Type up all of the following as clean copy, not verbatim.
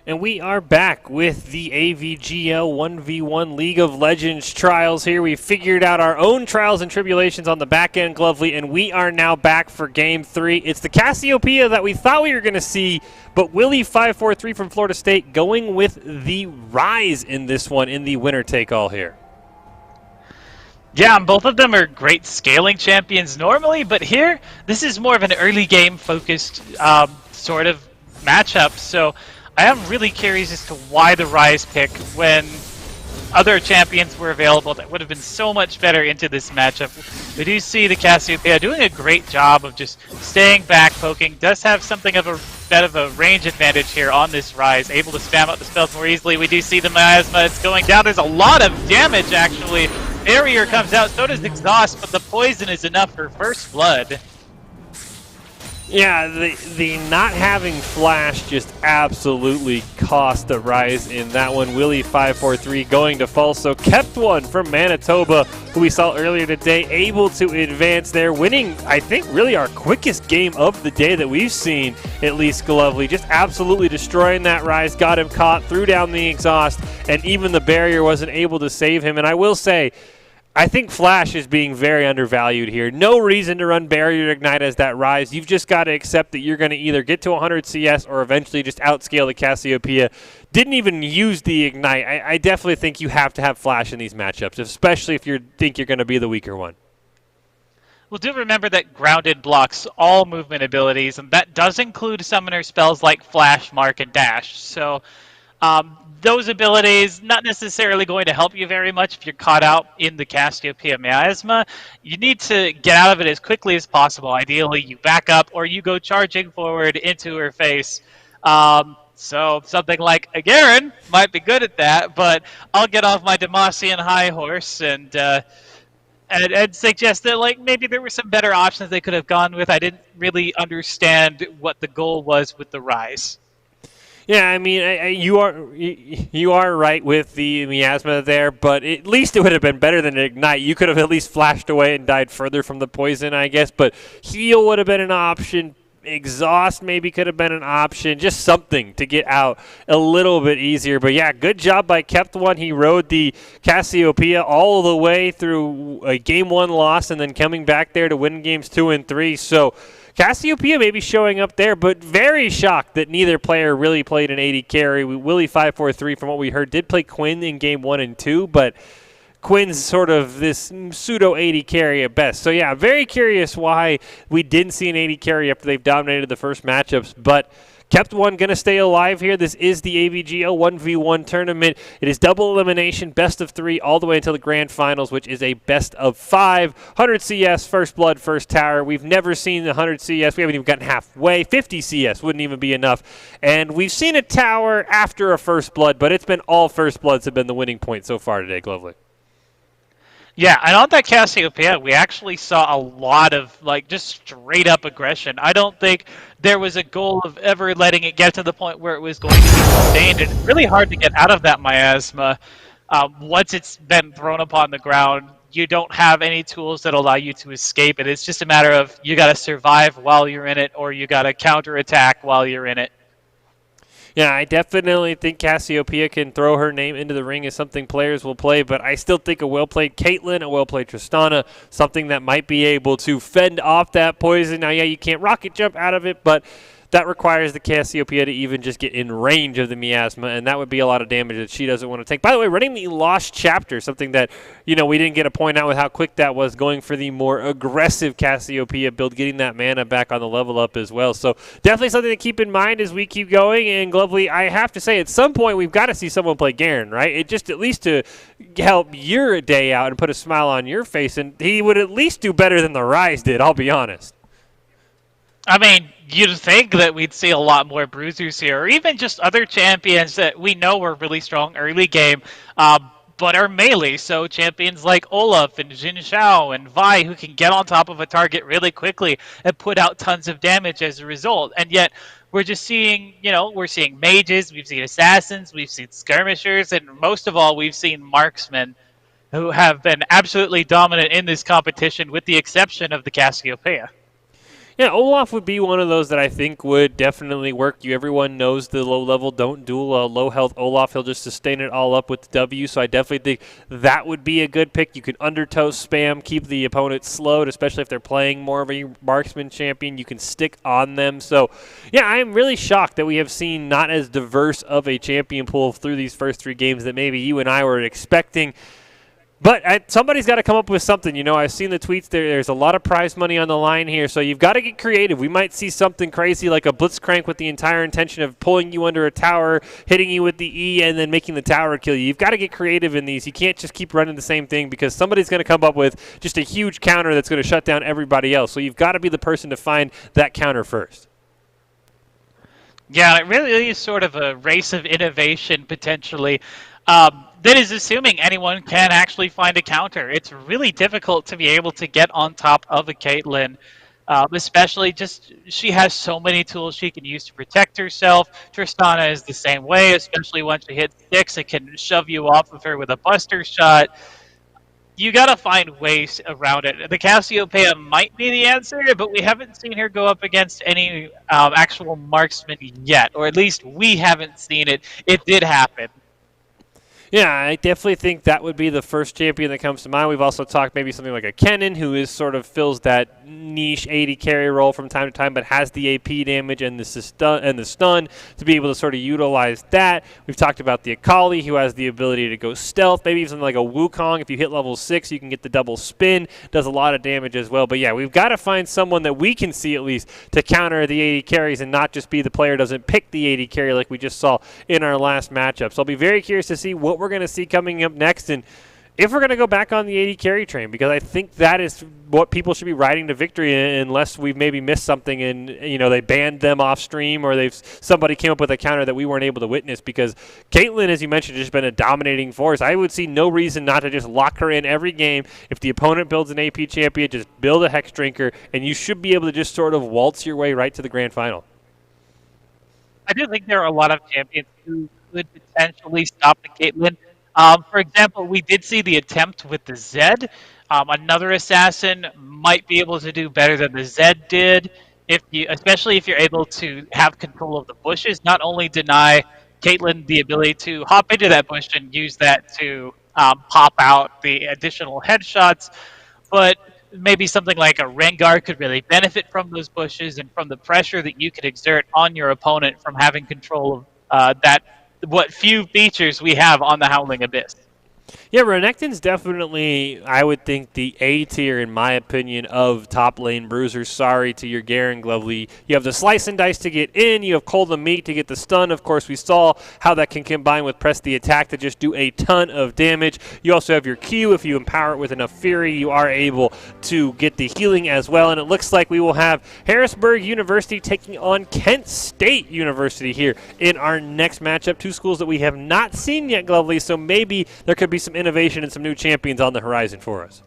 And we are back with the AVGL 1v1 League of Legends trials here. We figured out our own trials and tribulations on the back end, Glovely, and we are now back for Game 3. It's the Cassiopeia that we thought we were going to see, but Willie543 from Florida State going with the Rise in this one in the winner take-all here. Yeah, both of them are great scaling champions normally, but here, this is more of an early game focused sort of matchup, so I am really curious as to why the Rise pick when other champions were available that would have been so much better into this matchup. We do see the Cassiopeia doing a great job of just staying back, poking. Does have something of a bit of a range advantage here on this Rise, able to spam out the spells more easily. We do see the miasma, it's going down. There's a lot of damage actually. Barrier comes out, so does Exhaust, but the poison is enough for first blood. Yeah, the not having Flash just absolutely cost the Rise in that one. Willie543 going to Falso, kept one from Manitoba, who we saw earlier today, able to advance there, winning, I think, really our quickest game of the day that we've seen, at least Glovely. Just absolutely destroying that Rise, got him caught, threw down the Exhaust, and even the Barrier wasn't able to save him. And I will say, I think Flash is being very undervalued here. No reason to run Barrier to Ignite as that Rise. You've just got to accept that you're going to either get to 100 CS or eventually just outscale the Cassiopeia. Didn't even use the Ignite. I definitely think you have to have Flash in these matchups, especially if you think you're going to be the weaker one. Well, do remember that Grounded blocks all movement abilities, and that does include summoner spells like Flash, Mark, and Dash. So those abilities not necessarily going to help you very much if you're caught out in the Cassiopeia miasma. You need to get out of it as quickly as possible. Ideally, you back up or you go charging forward into her face. So something like a Garen might be good at that, but I'll get off my Demacian high horse and suggest that like maybe there were some better options they could have gone with. I didn't really understand what the goal was with the Rise. Yeah, I mean, you are right with the miasma there, but at least it would have been better than Ignite. You could have at least flashed away and died further from the poison, I guess, but heal would have been an option. Exhaust maybe could have been an option. Just something to get out a little bit easier. But yeah, good job by Kept One. He rode the Cassiopeia all the way through a Game 1 loss and then coming back there to win Games 2 and 3. So Cassiopeia may be showing up there, but very shocked that neither player really played an 80 carry. Willie543, from what we heard, did play Quinn in Game 1 and 2, but Quinn's sort of this pseudo 80 carry at best. So yeah, very curious why we didn't see an 80 carry after they've dominated the first matchups, but Kept One going to stay alive here. This is the AVGL 1v1 tournament. It is double elimination, best of 3, all the way until the grand finals, which is a best of 5. 100 CS, first blood, first tower. We've never seen the 100 CS. We haven't even gotten halfway. 50 CS wouldn't even be enough. And we've seen a tower after a first blood, but it's been all first bloods have been the winning point so far today, Glovely. Yeah, and on that Cassiopeia, we actually saw a lot of, like, just straight-up aggression. I don't think there was a goal of ever letting it get to the point where it was going to be sustained. It's really hard to get out of that miasma. Once it's been thrown upon the ground, you don't have any tools that allow you to escape it. It's just a matter of you got to survive while you're in it, or you got to counterattack while you're in it. Yeah, I definitely think Cassiopeia can throw her name into the ring as something players will play, but I still think a well-played Caitlyn, a well-played Tristana, something that might be able to fend off that poison. Now, yeah, you can't rocket jump out of it, but that requires the Cassiopeia to even just get in range of the miasma, and that would be a lot of damage that she doesn't want to take. By the way, running the Lost Chapter, something that, you know, we didn't get a point out with how quick that was, going for the more aggressive Cassiopeia build, getting that mana back on the level up as well. So definitely something to keep in mind as we keep going. And Glovely, I have to say, at some point we've got to see someone play Garen, right? It just at least to help your day out and put a smile on your face, and he would at least do better than the Rise did, I'll be honest. I mean, you'd think that we'd see a lot more bruisers here, or even just other champions that we know were really strong early game but are melee. So champions like Olaf and Jin Shao and Vi who can get on top of a target really quickly and put out tons of damage as a result. And yet we're just seeing, we're seeing mages, we've seen assassins, we've seen skirmishers, and most of all, we've seen marksmen who have been absolutely dominant in this competition with the exception of the Cassiopeia. Yeah, Olaf would be one of those that I think would definitely work. Everyone knows the low level don't duel low health Olaf. He'll just sustain it all up with the W. So I definitely think that would be a good pick. You can undertow spam, keep the opponent slowed, especially if they're playing more of a marksman champion. You can stick on them. So yeah, I am really shocked that we have seen not as diverse of a champion pool through these first 3 games that maybe you and I were expecting. But somebody's got to come up with something. I've seen the tweets there. There's a lot of prize money on the line here, so you've got to get creative. We might see something crazy like a blitzcrank with the entire intention of pulling you under a tower, hitting you with the E, and then making the tower kill you. You've got to get creative in these. You can't just keep running the same thing because somebody's going to come up with just a huge counter that's going to shut down everybody else. So you've got to be the person to find that counter first. Yeah, it really is sort of a race of innovation, potentially. That is assuming anyone can actually find a counter. It's really difficult to be able to get on top of a Caitlyn, especially she has so many tools she can use to protect herself. Tristana is the same way, especially once she hits 6, it can shove you off of her with a buster shot. You gotta find ways around it. The Cassiopeia might be the answer, but we haven't seen her go up against any actual marksman yet, or at least we haven't seen it. It did happen. Yeah, I definitely think that would be the first champion that comes to mind. We've also talked maybe something like a Kennen, who is sort of fills that niche 80 carry role from time to time, but has the AP damage and the stun to be able to sort of utilize that. We've talked about the Akali, who has the ability to go stealth. Maybe something like a Wukong. If you hit level 6, you can get the double spin. Does a lot of damage as well. But yeah, we've got to find someone that we can see at least to counter the 80 carries and not just be the player who doesn't pick the 80 carry like we just saw in our last matchup. So I'll be very curious to see what we're going to see coming up next and if we're going to go back on the 80 carry train, because I think that is what people should be riding to victory in, unless we've maybe missed something and they banned them off stream or somebody came up with a counter that we weren't able to witness, because Caitlyn, as you mentioned, has just been a dominating force. I would see no reason not to just lock her in every game. If the opponent builds an AP champion, just build a Hex Drinker and you should be able to just sort of waltz your way right to the grand final. I do think there are a lot of champions who could potentially stop the Caitlyn. For example, we did see the attempt with the Zed. Another assassin might be able to do better than the Zed did, especially if you're able to have control of the bushes. Not only deny Caitlyn the ability to hop into that bush and use that to pop out the additional headshots, but maybe something like a Rengar could really benefit from those bushes and from the pressure that you could exert on your opponent from having control of what few features we have on the Howling Abyss. Yeah, Renekton's definitely, I would think, the A tier, in my opinion, of top lane bruisers. Sorry to your Garen Glovely. You have the slice and dice to get in. You have Cold the Meat to get the stun. Of course, we saw how that can combine with Press the Attack to just do a ton of damage. You also have your Q. If you empower it with enough Fury, you are able to get the healing as well. And it looks like we will have Harrisburg University taking on Kent State University here in our next matchup. Two schools that we have not seen yet, Glovely, so maybe there could be some innovation and some new champions on the horizon for us.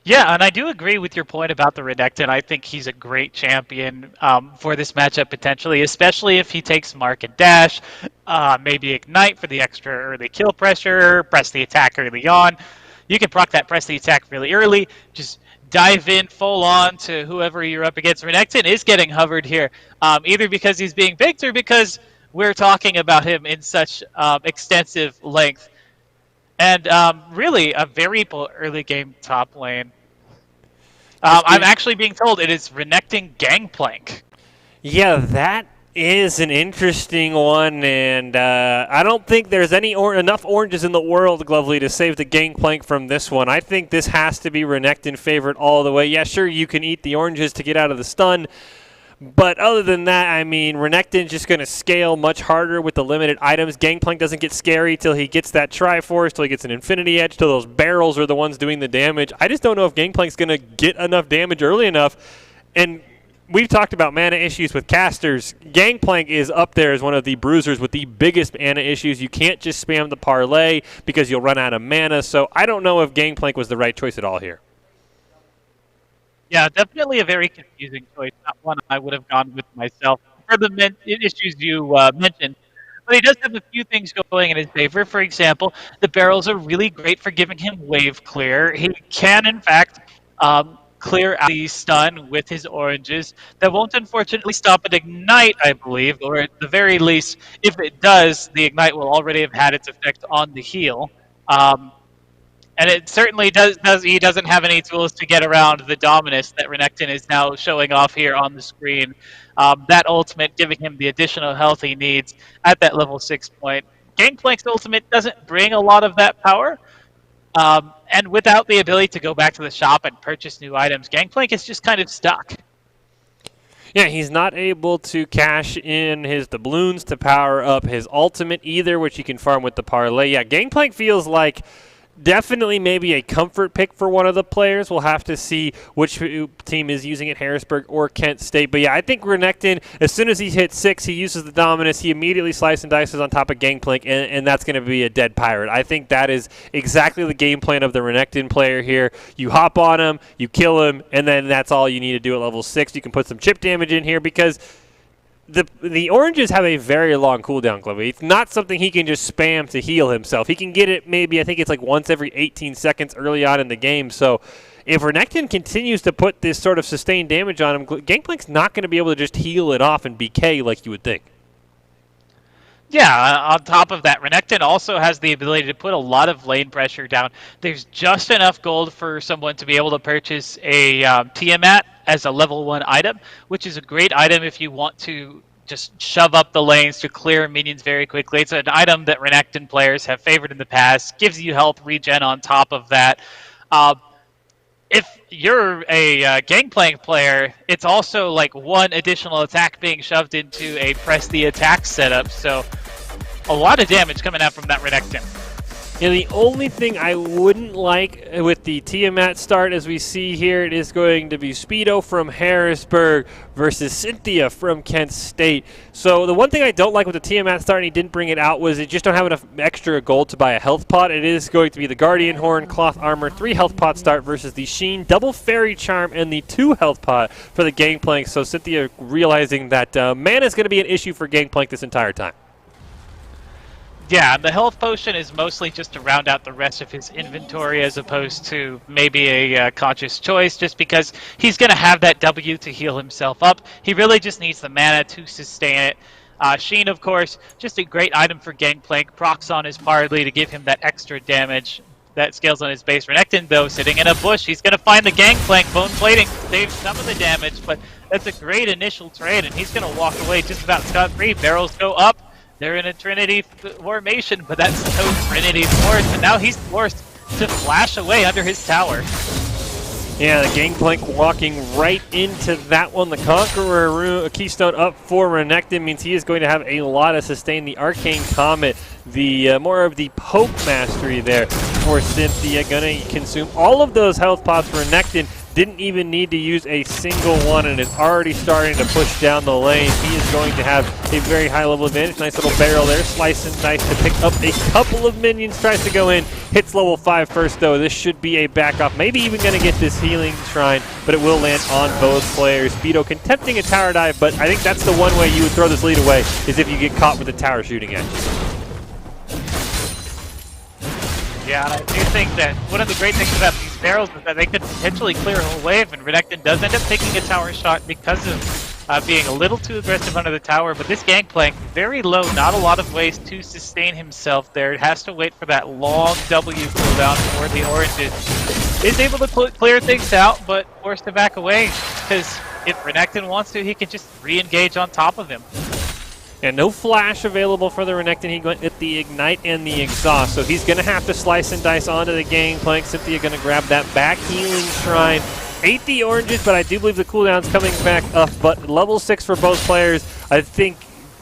Yeah, and I do agree with your point about the Renekton. I think he's a great champion for this matchup potentially, especially if he takes Mark and Dash, maybe Ignite for the extra early kill pressure, press the attack early on. You can proc that press the attack really early, just dive in full on to whoever you're up against. Renekton is getting hovered here, either because he's being picked or because we're talking about him in such extensive length. And really a very early game top lane. I'm actually being told it is Renekton Gangplank. Yeah, that is an interesting one, and I don't think there's enough oranges in the world, Glovely, to save the Gangplank from this one. I think this has to be Renekton favorite all the way. Yeah, sure, you can eat the oranges to get out of the stun, but other than that, I mean, Renekton's just going to scale much harder with the limited items. Gangplank doesn't get scary till he gets that Triforce, till he gets an Infinity Edge, till those barrels are the ones doing the damage. I just don't know if Gangplank's going to get enough damage early enough. And we've talked about mana issues with casters. Gangplank is up there as one of the bruisers with the biggest mana issues. You can't just spam the parlay because you'll run out of mana. So I don't know if Gangplank was the right choice at all here. Yeah, definitely a very confusing choice. Not one I would have gone with myself for the issues you mentioned. But he does have a few things going in his favor. For example, the barrels are really great for giving him wave clear. He can, in fact, clear out the stun with his oranges. That won't unfortunately stop an ignite, I believe, or at the very least, if it does, the ignite will already have had its effect on the heal. And it certainly does. He doesn't have any tools to get around the Dominus that Renekton is now showing off here on the screen. That ultimate giving him the additional health he needs at that level 6 point. Gangplank's ultimate doesn't bring a lot of that power. And without the ability to go back to the shop and purchase new items, Gangplank is just kind of stuck. Yeah, he's not able to cash in his doubloons to power up his ultimate either, which he can farm with the parlay. Yeah, Gangplank feels like definitely maybe a comfort pick for one of the players. We'll have to see which team is using it, Harrisburg or Kent State. But yeah, I think Renekton, as soon as he hits 6, he uses the Dominus. He immediately slices and dices on top of Gangplank, and that's going to be a dead pirate. I think that is exactly the game plan of the Renekton player here. You hop on him, you kill him, and then that's all you need to do at level 6. You can put some chip damage in here because the oranges have a very long cooldown, Chloe. It's not something he can just spam to heal himself. He can get it maybe, I think it's like once every 18 seconds early on in the game. So if Renekton continues to put this sort of sustained damage on him, Gangplank's not going to be able to just heal it off and BK like you would think. Yeah, on top of that, Renekton also has the ability to put a lot of lane pressure down. There's just enough gold for someone to be able to purchase a Tiamat as a level 1 item, which is a great item if you want to just shove up the lanes to clear minions very quickly. It's an item that Renekton players have favored in the past, gives you health regen on top of that. If you're a Gangplank player, it's also like one additional attack being shoved into a press the attack setup, so a lot of damage coming out from that Renekton. Yeah, the only thing I wouldn't like with the Tiamat start, as we see here, it is going to be Speedo from Harrisburg versus Cynthia from Kent State. So the one thing I don't like with the Tiamat start, and he didn't bring it out, was it just don't have enough extra gold to buy a health pot. It is going to be the Guardian Horn, Cloth Armor, 3 health pot start versus the Sheen, Double Fairy Charm, and the 2 health pot for the Gangplank. So Cynthia realizing that mana is going to be an issue for Gangplank this entire time. Yeah, the health potion is mostly just to round out the rest of his inventory as opposed to maybe a conscious choice, just because he's going to have that W to heal himself up. He really just needs the mana to sustain it. Sheen, of course, just a great item for Gangplank. Procs on his parley to give him that extra damage that scales on his base. Renekton, though, sitting in a bush. He's going to find the Gangplank. Bone plating saves some of the damage, but that's a great initial trade, and he's going to walk away just about scot-free. Barrels go up. They're in a Trinity formation, but that's no Trinity force, and now he's forced to flash away under his tower. Yeah, the Gangplank walking right into that one. The Conqueror Keystone up for Renekton means he is going to have a lot of sustain. The Arcane Comet, the more of the poke mastery there for Cynthia, going to consume all of those health pots for Renekton. Didn't even need to use a single one, and is already starting to push down the lane. He is going to have a very high level advantage. Nice little barrel there. Slice and dice to pick up a couple of minions. Tries to go in. Hits level 5 first, though. This should be a back off. Maybe even going to get this healing shrine, but it will land on both players. Speedo contempting a tower dive, but I think that's the one way you would throw this lead away, is if you get caught with the tower shooting at you. Yeah, and I do think that one of the great things about these barrels is that they could potentially clear a whole wave, and Renekton does end up taking a tower shot because of being a little too aggressive under the tower. But this Gangplank, very low, not a lot of ways to sustain himself there. It has to wait for that long W cooldown for the oranges. Is able to clear things out, but forced to back away, because if Renekton wants to, he can just re-engage on top of him. And no flash available for the Renekton. He went with the Ignite and the Exhaust. So he's going to have to slice and dice onto the Gangplank. Cynthia going to grab that back healing shrine. Ate the oranges, but I do believe the cooldown's coming back up. But level 6 for both players. I think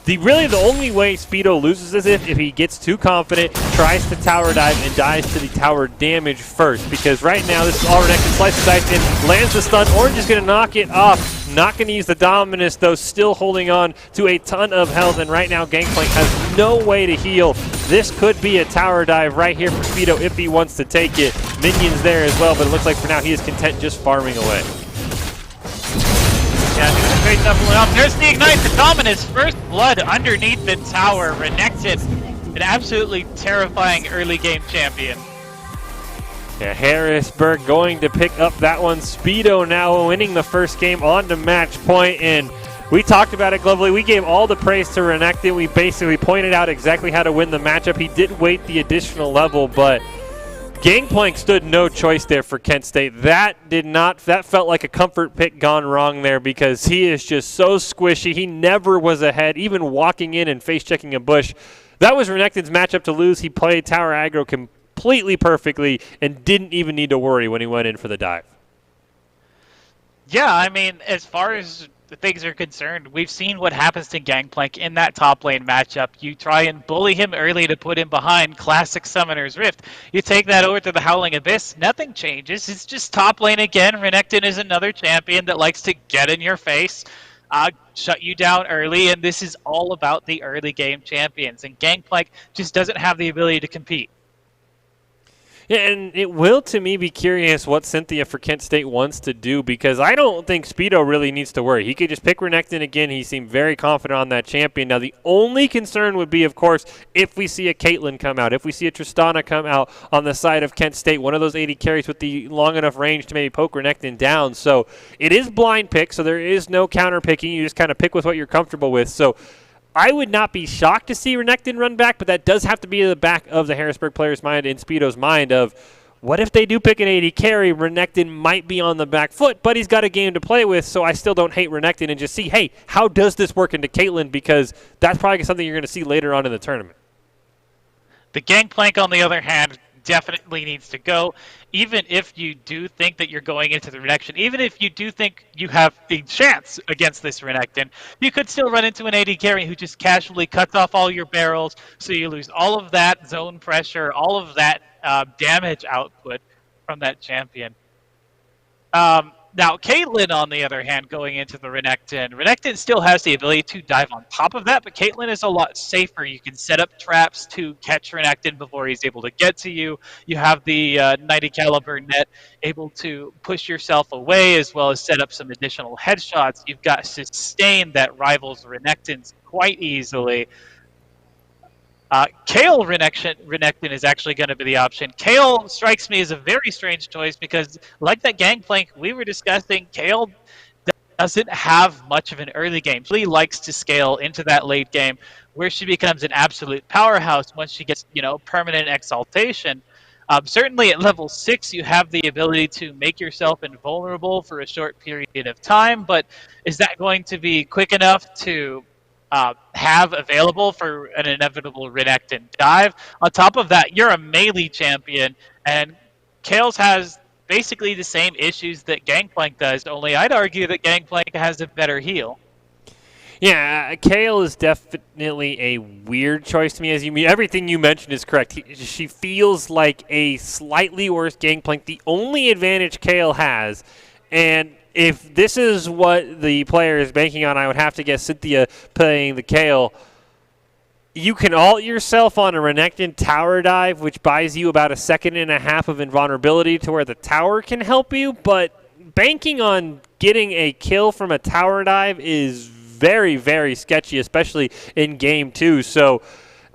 really the only way Speedo loses is if he gets too confident, tries to tower dive, and dies to the tower damage first. Because right now, this is all Renekton. Slice and dice in, lands the stun. Orange is going to knock it off. Not going to use the Dominus, though, still holding on to a ton of health, and right now Gangplank has no way to heal. This could be a tower dive right here from Speedo if he wants to take it. Minions there as well, but it looks like for now he is content just farming away. Yeah, doing a great job pulling off. There's the Ignite, the Dominus, first blood underneath the tower. Renekton, an absolutely terrifying early game champion. Yeah, Harrisburg going to pick up that one. Speedo now winning the first game on to match point, and we talked about it globally. We gave all the praise to Renekton. We basically pointed out exactly how to win the matchup. He did wait the additional level, but Gangplank stood no choice there for Kent State. That felt like a comfort pick gone wrong there because he is just so squishy. He never was ahead, even walking in and face checking a bush. That was Renekton's matchup to lose. He played tower aggro completely perfectly and didn't even need to worry when he went in for the dive. Yeah, I mean, as far as the things are concerned, we've seen what happens to Gangplank in that top lane matchup. You try and bully him early to put him behind, classic Summoner's Rift. You take that over to the Howling Abyss, nothing changes. It's just top lane again. Renekton is another champion that likes to get in your face, shut you down early, and this is all about the early game champions. And Gangplank just doesn't have the ability to compete. Yeah, and it will, to me, be curious what Cynthia for Kent State wants to do because I don't think Speedo really needs to worry. He could just pick Renekton again. He seemed very confident on that champion. Now, the only concern would be, of course, if we see a Caitlyn come out, if we see a Tristana come out on the side of Kent State, one of those 80 carries with the long enough range to maybe poke Renekton down. So it is blind pick, so there is no counter picking. You just kind of pick with what you're comfortable with. So I would not be shocked to see Renekton run back, but that does have to be in the back of the Harrisburg player's mind, in Speedo's mind, of what if they do pick an 80 carry? Renekton might be on the back foot, but he's got a game to play with, so I still don't hate Renekton and just see, hey, how does this work into Caitlyn? Because that's probably something you're going to see later on in the tournament. The Gangplank, on the other hand, definitely needs to go. Even if you do think that you're going into the Renekton, even if you do think you have a chance against this Renekton, you could still run into an AD carry who just casually cuts off all your barrels, so you lose all of that zone pressure, all of that damage output from that champion. Now, Caitlyn, on the other hand, going into the Renekton still has the ability to dive on top of that, but Caitlyn is a lot safer. You can set up traps to catch Renekton before he's able to get to you. You have the 90 caliber net able to push yourself away, as well as set up some additional headshots. You've got sustain that rivals Renekton's quite easily. Kayle Renekton is actually going to be the option. Kayle strikes me as a very strange choice because, like that Gangplank we were discussing, Kayle doesn't have much of an early game. She likes to scale into that late game where she becomes an absolute powerhouse once she gets, permanent exaltation. Certainly at level 6, you have the ability to make yourself invulnerable for a short period of time, but is that going to be quick enough to have available for an inevitable Renekton dive? On top of that, you're a melee champion, and Kales has basically the same issues that Gangplank does, only I'd argue that Gangplank has a better heal. Yeah, Kayle is definitely a weird choice to me. Everything you mentioned is correct. She feels like a slightly worse Gangplank. The only advantage Kayle has, and if this is what the player is banking on, I would have to guess Cynthia playing the Kayle. You can ult yourself on a Renekton tower dive, which buys you about a second and a half of invulnerability to where the tower can help you, but banking on getting a kill from a tower dive is very, very sketchy, especially in Game 2. So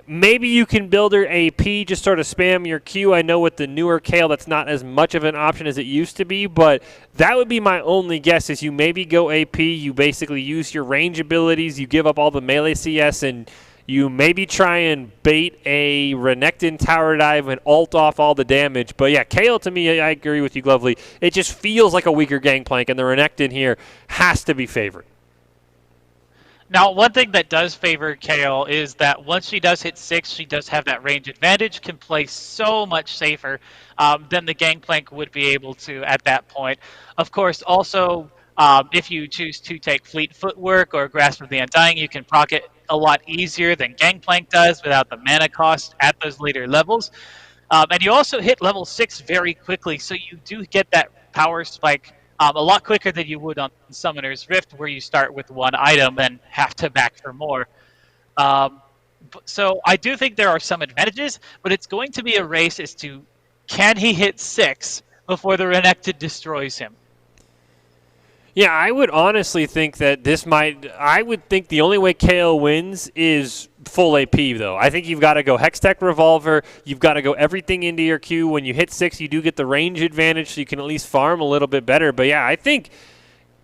maybe you can build her AP, just sort of spam your Q. I know with the newer Kayle, that's not as much of an option as it used to be, but that would be my only guess is you maybe go AP, you basically use your range abilities, you give up all the melee CS, and you maybe try and bait a Renekton tower dive and ult off all the damage. But yeah, Kayle, to me, I agree with you, Glovely. It just feels like a weaker Gangplank, and the Renekton here has to be favored. Now, one thing that does favor Kayle is that once she does hit 6, she does have that range advantage, can play so much safer than the Gangplank would be able to at that point. Of course, also, if you choose to take Fleet Footwork or Grasp of the Undying, you can proc it a lot easier than Gangplank does without the mana cost at those later levels. And you also hit level 6 very quickly, so you do get that power spike a lot quicker than you would on Summoner's Rift, where you start with one item and have to back for more. Um, so I do think there are some advantages, but it's going to be a race as to can he hit 6 before the Renekton destroys him. Yeah, I would honestly think that I would think the only way KO wins is full AP, though. I think you've got to go Hextech Revolver. You've got to go everything into your Q. When you hit 6, you do get the range advantage, so you can at least farm a little bit better. But yeah, I think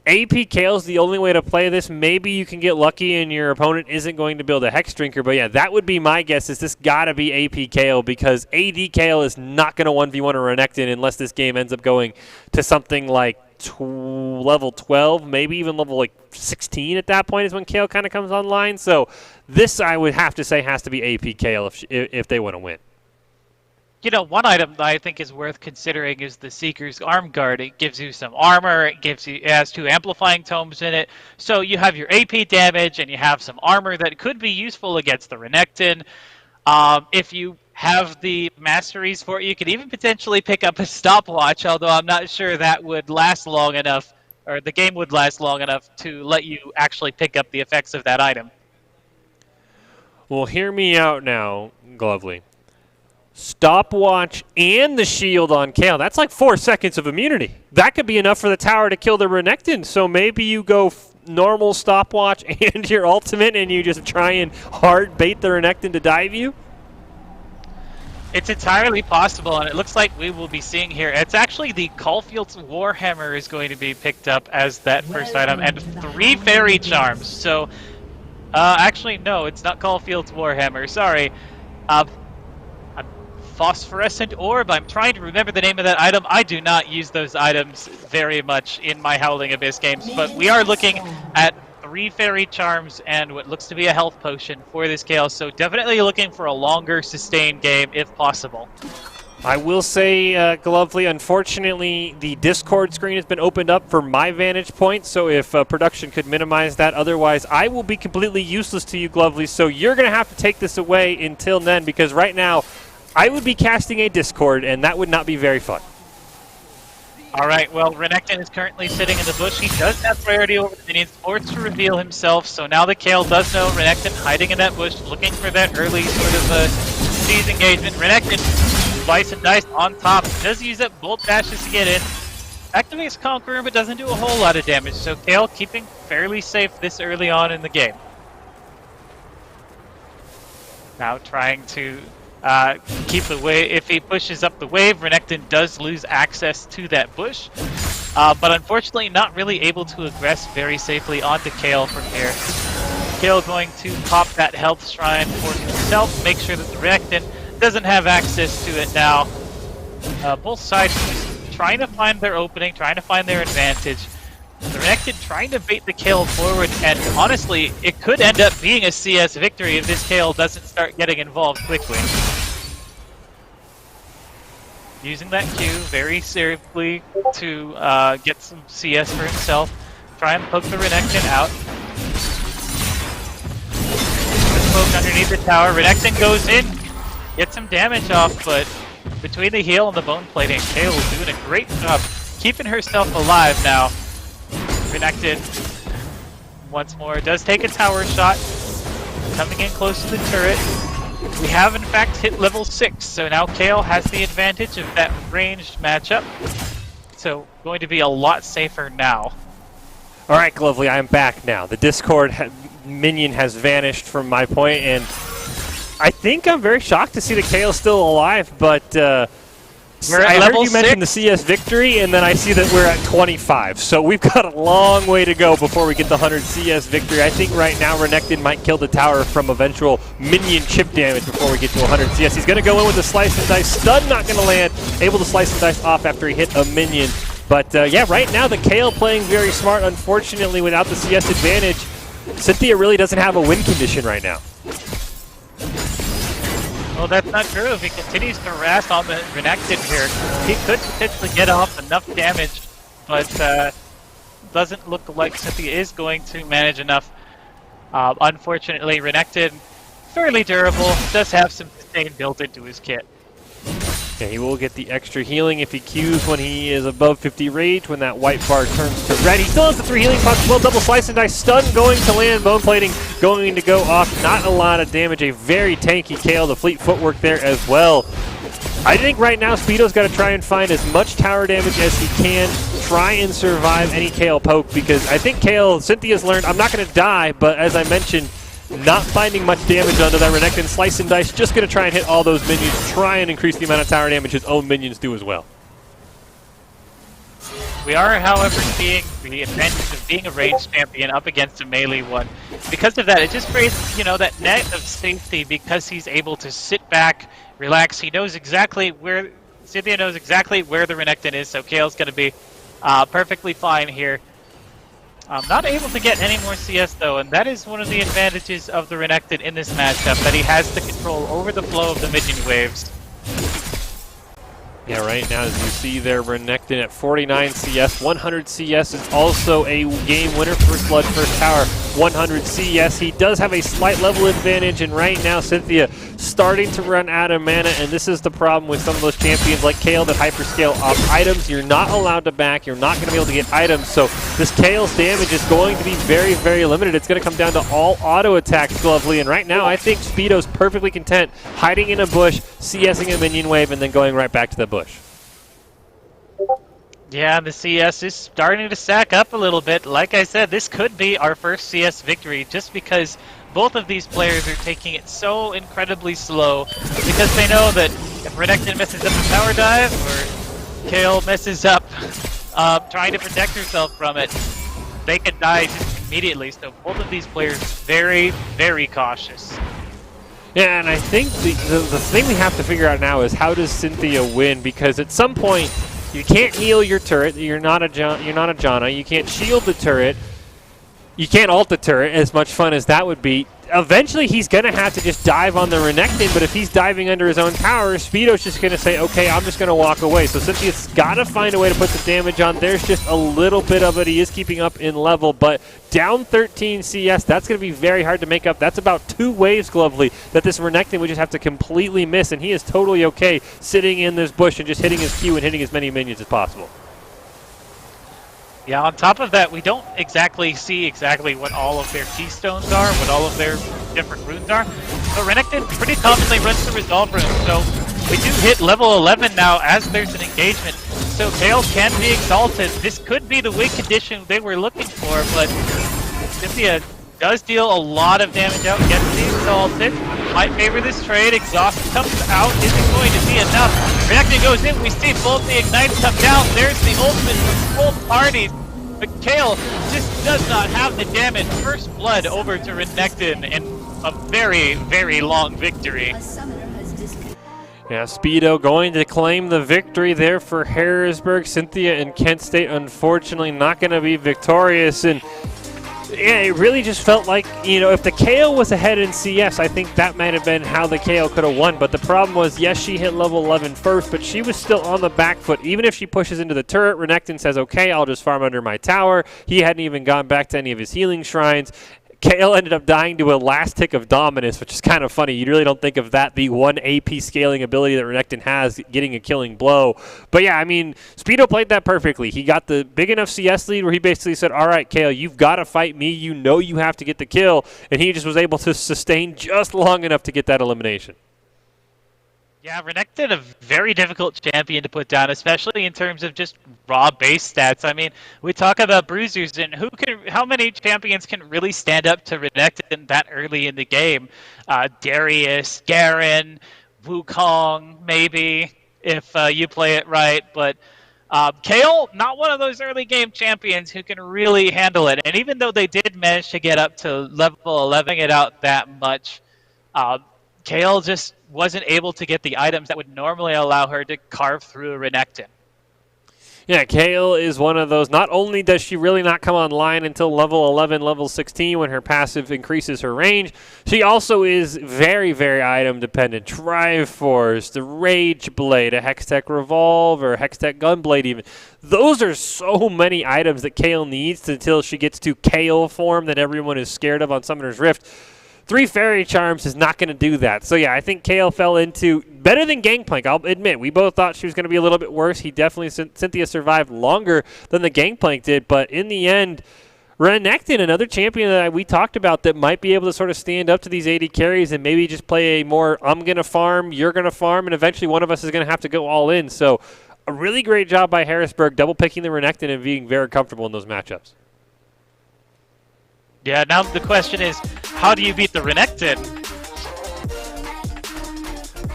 AP KO is the only way to play this. Maybe you can get lucky and your opponent isn't going to build a Hex Drinker. But yeah, that would be my guess, is this got to be AP KO, because AD KO is not going to 1v1 a Renekton unless this game ends up going to something like level 12, maybe even level like 16 at that point is when KO kind of comes online. So this, I would have to say, has to be AP KO if they want to win. You know, one item that I think is worth considering is the Seeker's Arm Guard. It gives you some armor. It has 2 amplifying tomes in it. So you have your AP damage and you have some armor that could be useful against the Renekton. If you have the masteries for it, you could even potentially pick up a stopwatch, although I'm not sure that would last long enough, or the game would last long enough to let you actually pick up the effects of that item. Well, hear me out now, Glovely. Stopwatch and the shield on Kale, that's like 4 seconds of immunity. That could be enough for the tower to kill the Renekton, so maybe you go normal stopwatch and your ultimate and you just try and hard bait the Renekton to dive you? It's entirely possible, and it looks like we will be seeing here. It's actually the Caulfield's Warhammer is going to be picked up as that first item, and 3 Fairy Charms. So, actually, no, it's not Caulfield's Warhammer. Sorry. A Phosphorescent Orb. I'm trying to remember the name of that item. I do not use those items very much in my Howling Abyss games, but we are looking at 3 Fairy Charms and what looks to be a health potion for this Chaos, so definitely looking for a longer sustained game if possible. I will say, Glovely, unfortunately, the Discord screen has been opened up for my vantage point, so if production could minimize that, otherwise I will be completely useless to you, Glovely, so you're going to have to take this away until then, because right now I would be casting a Discord, and that would not be very fun. Alright, well, Renekton is currently sitting in the bush. He does have priority over the minions, forced to reveal himself, so now the Kale does know Renekton hiding in that bush, looking for that early sort of siege engagement. Renekton, slice and dice on top, does use up bolt dashes to get in. Activates Conqueror, but doesn't do a whole lot of damage, so Kale keeping fairly safe this early on in the game. Now trying to keep the wave. If he pushes up the wave, Renekton does lose access to that bush, but unfortunately not really able to aggress very safely onto Kale from here. Kale going to pop that health shrine for himself, make sure that the Renekton doesn't have access to it now. Both sides just trying to find their opening, trying to find their advantage. The Renekton trying to bait the Kale forward, and honestly, it could end up being a CS victory if this Kale doesn't start getting involved quickly. Using that Q very safely to get some CS for himself. Try and poke the Renekton out. The poke underneath the tower. Renekton goes in, gets some damage off, but between the heal and the bone plating, Kale doing a great job keeping herself alive now. Renekton, once more, does take a tower shot, coming in close to the turret. We have, in fact, hit level 6, so now Kale has the advantage of that ranged matchup. So, going to be a lot safer now. All right, Glovely, I'm back now. The Discord minion has vanished from my point, and I think I'm very shocked to see that Kale still alive, but I heard you mention the CS victory, and then I see that we're at 25. So we've got a long way to go before we get the 100 CS victory. I think right now Renekton might kill the tower from eventual minion chip damage before we get to 100 CS. He's going to go in with a slice and dice. Stun not going to land. Able to slice and dice off after he hit a minion. But yeah, right now the Kale playing very smart. Unfortunately, without the CS advantage, Cynthia really doesn't have a win condition right now. Well, that's not true. If he continues to harass on the Renekton here, he could potentially get off enough damage, but doesn't look like Cynthia is going to manage enough. Unfortunately, Renekton, fairly durable, does have some sustain built into his kit. Yeah, he will get the extra healing if he Qs when he is above 50 rage, when that white bar turns to red. He still has the 3 healing pots, well, double slice and dice, stun going to land, bone plating going to go off. Not a lot of damage, a very tanky Kale, the fleet footwork there as well. I think right now Speedo's got to try and find as much tower damage as he can, try and survive any Kale poke, because I think Kale, Cynthia's learned, I'm not going to die, but as I mentioned, not finding much damage onto that Renekton. Slice and Dice just going to try and hit all those minions, try and increase the amount of tower damage his own minions do as well. We are, however, seeing the advantage of being a ranged champion up against a melee one. Because of that, it just creates, you know, that net of safety because he's able to sit back, relax. He knows exactly where, Cynthia knows exactly where the Renekton is, so Kale's going to be perfectly fine here. Not able to get any more CS though, and that is one of the advantages of the Renekton in this matchup, that he has the control over the flow of the minion waves. Yeah, right now, as you see there, Renekton at 49 CS, 100 CS is also a game winner. First blood, first tower, 100 CS. He does have a slight level advantage, and right now, Cynthia starting to run out of mana, and this is the problem with some of those champions like Kale that hyperscale off items. You're not allowed to back, you're not going to be able to get items, so this Kale's damage is going to be very, very limited. It's going to come down to all auto attacks, Lovely, and right now, I think Speedo's perfectly content hiding in a bush, CSing a minion wave, and then going right back to the bush. Yeah, the CS is starting to stack up a little bit. Like I said, this could be our first CS victory just because both of these players are taking it so incredibly slow because they know that if Renekton messes up a power dive or Kale messes up trying to protect herself from it, they can die just immediately. So both of these players very, very cautious. Yeah, and I think the thing we have to figure out now is how does Cynthia win, because at some point you can't heal your turret. You're not a Janna. You can't shield the turret. You can't ult the turret, as much fun as that would be. Eventually, he's going to have to just dive on the Renekton, but if he's diving under his own tower, Speedo's just going to say, okay, I'm just going to walk away. So Cynthia's got to find a way to put the damage on. There's just a little bit of it. He is keeping up in level, but down 13 CS, that's going to be very hard to make up. That's about 2 waves, Glovely, that this Renekton would just have to completely miss, and he is totally okay sitting in this bush and just hitting his Q and hitting as many minions as possible. Yeah, on top of that, we don't exactly see exactly what all of their keystones are, what all of their different runes are. But Renekton pretty commonly runs the Resolve rune, so we do hit level 11 now as there's an engagement. So Kale can be exalted. This could be the win condition they were looking for, but Cynthia does deal a lot of damage out, gets the exalted. Might favor this trade. Exhaust comes out, isn't going to be enough. Renekton goes in, we see both the ignites come down. There's the ultimate from both parties. But Kale just does not have the damage. First blood over to Renekton in a very, very long victory. Yeah, Speedo going to claim the victory there for Harrisburg. Cynthia and Kent State, unfortunately, not going to be victorious. And yeah, it really just felt like, you know, if the Kale was ahead in CS, I think that might have been how the Kale could have won. But the problem was, yes, she hit level 11 first, but she was still on the back foot. Even if she pushes into the turret, Renekton says, okay, I'll just farm under my tower. He hadn't even gone back to any of his healing shrines. Kale ended up dying to a last tick of Dominus, which is kind of funny. You really don't think of that, the one AP scaling ability that Renekton has, getting a killing blow. But yeah, I mean, Speedo played that perfectly. He got the big enough CS lead where he basically said, all right, Kale, you've got to fight me. You know you have to get the kill. And he just was able to sustain just long enough to get that elimination. Yeah, Renekton, a very difficult champion to put down, especially in terms of just raw base stats. I mean, we talk about bruisers, and how many champions can really stand up to Renekton that early in the game? Darius, Garen, Wukong, maybe, if you play it right. But Kale, not one of those early game champions who can really handle it. And even though they did manage to get up to level 11, it out that much, Kale just wasn't able to get the items that would normally allow her to carve through a Renekton. Yeah, Kale is one of those. Not only does she really not come online until level 11, level 16 when her passive increases her range, she also is very, very item dependent. Triforce, the Rage Blade, a Hextech Revolver, Hextech Gunblade even. Those are so many items that Kale needs until she gets to Kale form that everyone is scared of on Summoner's Rift. 3 Fairy Charms is not going to do that. So, yeah, I think KO fell into better than Gangplank. I'll admit, we both thought she was going to be a little bit worse. Cynthia survived longer than the Gangplank did, but in the end, Renekton, another champion that we talked about that might be able to sort of stand up to these AD carries and maybe just play a more I'm going to farm, you're going to farm, and eventually one of us is going to have to go all in. So a really great job by Harrisburg, double picking the Renekton and being very comfortable in those matchups. Yeah, now the question is, how do you beat the Renekton?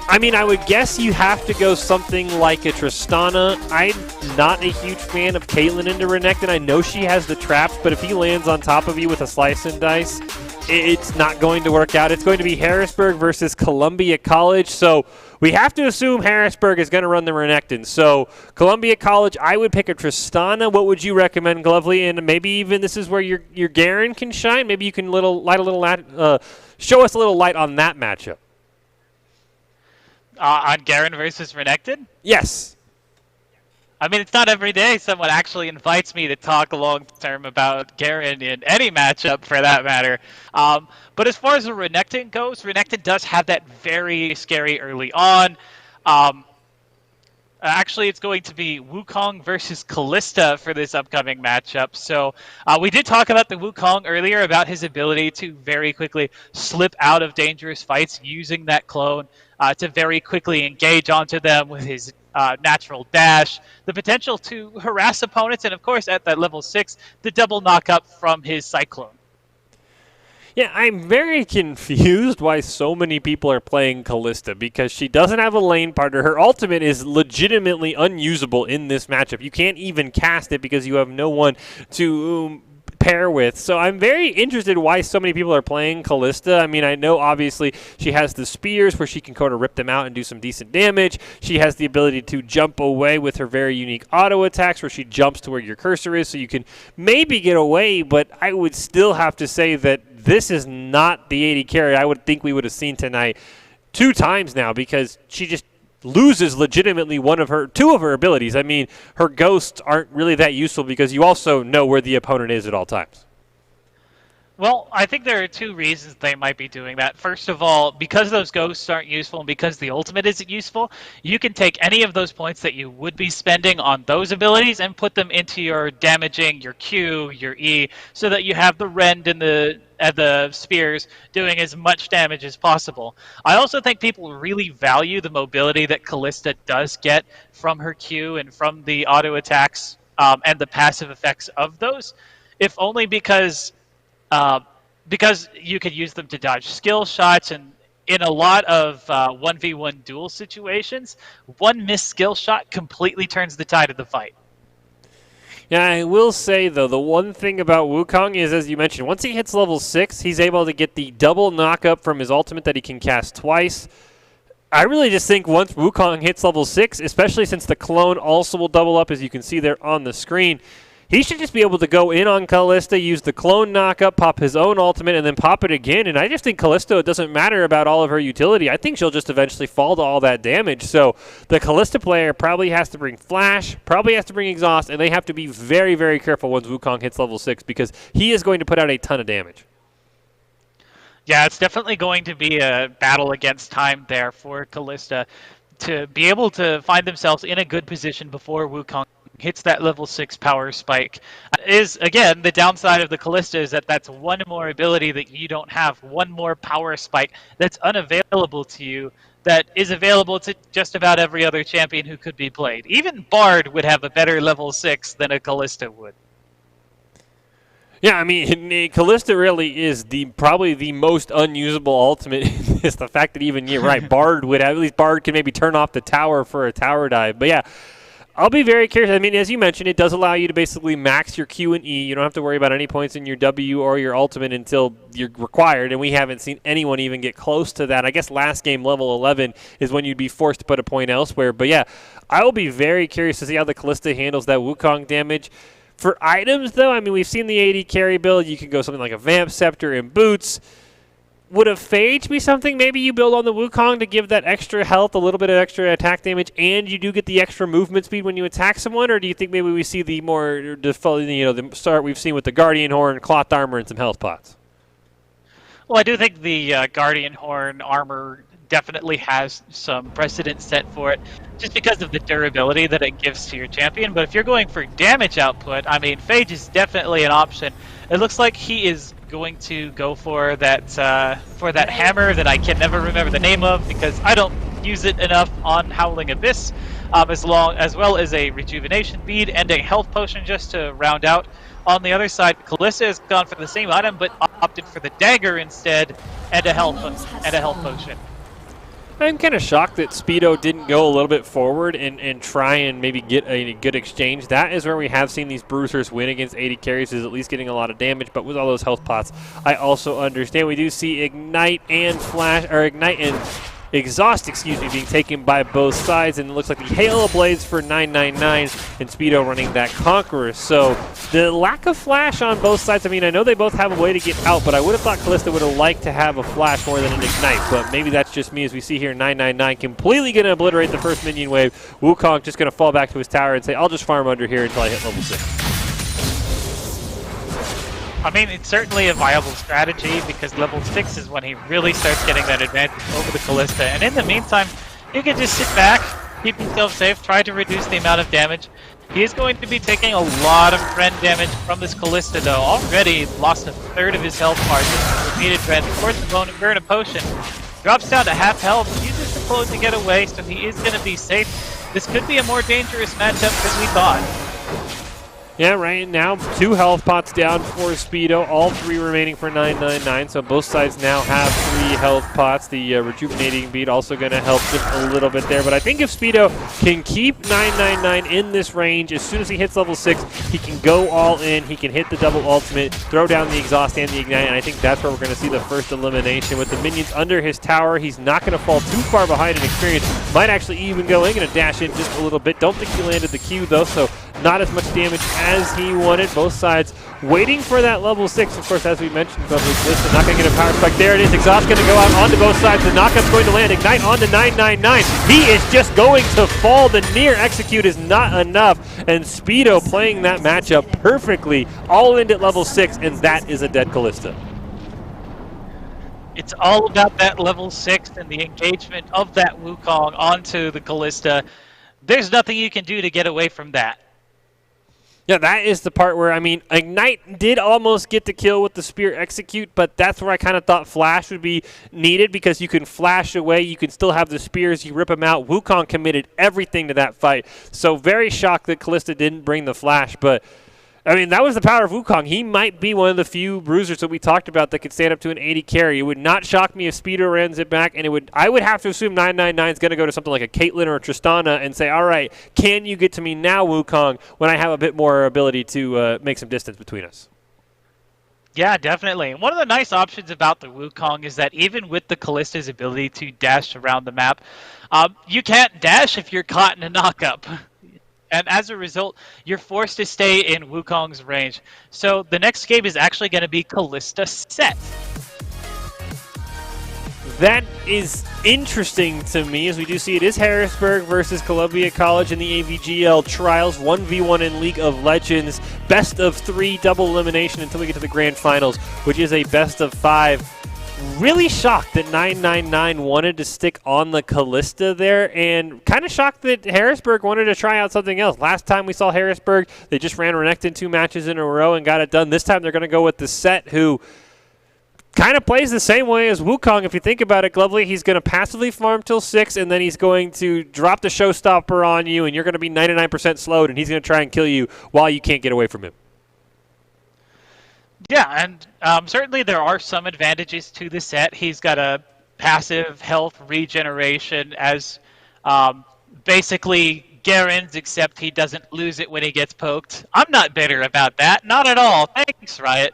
I mean, I would guess you have to go something like a Tristana. I'm not a huge fan of Caitlyn into Renekton. I know she has the traps, but if he lands on top of you with a slice and dice, it's not going to work out. It's going to be Harrisburg versus Columbia College, so we have to assume Harrisburg is going to run the Renekton. So Columbia College, I would pick a Tristana. What would you recommend, Glovely? And maybe even this is where your Garen can shine. Maybe you can show us a little light on that matchup. On Garen versus Renekton? Yes. I mean, it's not every day someone actually invites me to talk long-term about Garen in any matchup, for that matter. But as far as the Renekton goes, Renekton does have that very scary early on. Actually, it's going to be Wukong versus Kalista for this upcoming matchup. So we did talk about the Wukong earlier, about his ability to very quickly slip out of dangerous fights using that clone to very quickly engage onto them with his natural dash, the potential to harass opponents, and of course at that level 6, the double knock-up from his Cyclone. Yeah, I'm very confused why so many people are playing Kalista, because she doesn't have a lane partner. Her ultimate is legitimately unusable in this matchup. You can't even cast it because you have no one to pair with. So I'm very interested why so many people are playing Kalista. I mean, I know obviously she has the spears where she can kind of rip them out and do some decent damage. She has the ability to jump away with her very unique auto attacks where she jumps to where your cursor is, so you can maybe get away, but I would still have to say that this is not the AD carry I would think we would have seen tonight 2 times now, because she just loses legitimately two of her abilities. I mean, her ghosts aren't really that useful because you also know where the opponent is at all times. Well, I think there are 2 reasons they might be doing that. First of all, because those ghosts aren't useful and because the ultimate isn't useful, you can take any of those points that you would be spending on those abilities and put them into your damaging, your Q, your E, so that you have the Rend and the spears doing as much damage as possible. I also think people really value the mobility that Kalista does get from her Q and from the auto attacks and the passive effects of those, if only because you could use them to dodge skill shots, and in a lot of 1v1 duel situations, one missed skill shot completely turns the tide of the fight. Yeah, I will say, though, the one thing about Wukong is, as you mentioned, once he hits level 6, he's able to get the double knock-up from his ultimate that he can cast twice. I really just think once Wukong hits level 6, especially since the clone also will double up, as you can see there on the screen, he should just be able to go in on Kalista, use the clone knock-up, pop his own ultimate, and then pop it again. And I just think Kalista, it doesn't matter about all of her utility. I think she'll just eventually fall to all that damage. So the Kalista player probably has to bring Flash, probably has to bring Exhaust, and they have to be very, very careful once Wukong hits level 6 because he is going to put out a ton of damage. Yeah, it's definitely going to be a battle against time there for Kalista to be able to find themselves in a good position before Wukong hits that level 6 power spike. Is, again, the downside of the Kalista is that that's one more ability that you don't have, one more power spike that's unavailable to you, that is available to just about every other champion who could be played. Even Bard would have a better level 6 than a Kalista would. Yeah, I mean, Kalista really is probably the most unusable ultimate in this. The fact that even, you're right, Bard would have, at least Bard can maybe turn off the tower for a tower dive. But yeah, I'll be very curious. I mean, as you mentioned, it does allow you to basically max your Q and E. You don't have to worry about any points in your W or your ultimate until you're required, and we haven't seen anyone even get close to that. I guess last game, level 11, is when you'd be forced to put a point elsewhere. But yeah, I will be very curious to see how the Kalista handles that Wukong damage. For items, though, I mean, we've seen the AD carry build. You can go something like a Vamp Scepter and Boots. Would a Phage be something maybe you build on the Wukong to give that extra health, a little bit of extra attack damage, and you do get the extra movement speed when you attack someone? Or do you think maybe we see the more default, the start we've seen with the Guardian Horn, Cloth Armor, and some health pots? Well, I do think the Guardian Horn armor definitely has some precedent set for it, just because of the durability that it gives to your champion. But if you're going for damage output, I mean, Phage is definitely an option. It looks like he is going to go for that hammer that I can never remember the name of because I don't use it enough on Howling Abyss, as well as a rejuvenation bead and a health potion just to round out. On the other side, Kalista has gone for the same item, but opted for the dagger instead, and a health potion. I'm kind of shocked that Speedo didn't go a little bit forward and try and maybe get a good exchange. That is where we have seen these bruisers win against 80 carries, is at least getting a lot of damage. But with all those health pots, I also understand we do see Ignite and Exhaust, being taken by both sides, and it looks like the Hail of Blades for 999 and Speedo running that Conqueror. So the lack of flash on both sides, I mean, I know they both have a way to get out, but I would have thought Kalista would have liked to have a flash more than an Ignite, but maybe that's just me. As we see here, 999 completely going to obliterate the first minion wave. Wukong just going to fall back to his tower and say, I'll just farm under here until I hit level 6. I mean, it's certainly a viable strategy because level 6 is when he really starts getting that advantage over the Kalista. And in the meantime, you can just sit back, keep himself safe, try to reduce the amount of damage. He is going to be taking a lot of friend damage from this Kalista, though. Already lost a third of his health bar just with repeated friend. Of course, the burn a potion. Drops down to half health, uses the clone to get away, so he is going to be safe. This could be a more dangerous matchup than we thought. Yeah, right now, 2 health pots down for Speedo, all 3 remaining for 999, so both sides now have 3 health pots. The rejuvenating bead also going to help just a little bit there, but I think if Speedo can keep 999 in this range, as soon as he hits level 6, he can go all in, he can hit the double ultimate, throw down the Exhaust and the Ignite, and I think that's where we're going to see the first elimination. With the minions under his tower, he's not going to fall too far behind in experience, might actually even go in, going to dash in just a little bit. Don't think he landed the Q though, so not as much damage as he wanted. Both sides waiting for that level 6. Of course, as we mentioned, Kalista not going to get a power spike. There it is. Exhaust going to go out onto both sides. The knockup's going to land. Ignite onto 999. He is just going to fall. The near execute is not enough. And Speedo playing that matchup perfectly. All in at level 6, and that is a dead Kalista. It's all about that level 6 and the engagement of that Wukong onto the Kalista. There's nothing you can do to get away from that. Yeah, that is the part where, I mean, Ignite did almost get the kill with the Spear Execute, but that's where I kind of thought Flash would be needed because you can flash away, you can still have the Spears, you rip them out. Wukong committed everything to that fight. So very shocked that Kalista didn't bring the Flash, but I mean, that was the power of Wukong. He might be one of the few bruisers that we talked about that could stand up to an 80 carry. It would not shock me if Speedo runs it back, and I would have to assume 999 is going to go to something like a Caitlyn or a Tristana and say, all right, can you get to me now, Wukong, when I have a bit more ability to make some distance between us? Yeah, definitely. And one of the nice options about the Wukong is that even with the Kalista's ability to dash around the map, you can't dash if you're caught in a knockup. And as a result, you're forced to stay in Wukong's range. So the next game is actually going to be Kalista Set. That is interesting to me, as we do see it is Harrisburg versus Columbia College in the AVGL Trials, 1v1 in League of Legends, best of 3 double elimination until we get to the grand finals, which is a best of 5. Really shocked that 999 wanted to stick on the Kalista there, and kind of shocked that Harrisburg wanted to try out something else. Last time we saw Harrisburg, they just ran Renekton 2 matches in a row and got it done. This time they're going to go with the Set, who kind of plays the same way as Wukong. If you think about it, Glovely, he's going to passively farm till 6, and then he's going to drop the showstopper on you, and you're going to be 99% slowed, and he's going to try and kill you while you can't get away from him. Yeah, and certainly there are some advantages to the Set. He's got a passive health regeneration as basically Garen's, except he doesn't lose it when he gets poked. I'm not bitter about that. Not at all. Thanks, Riot.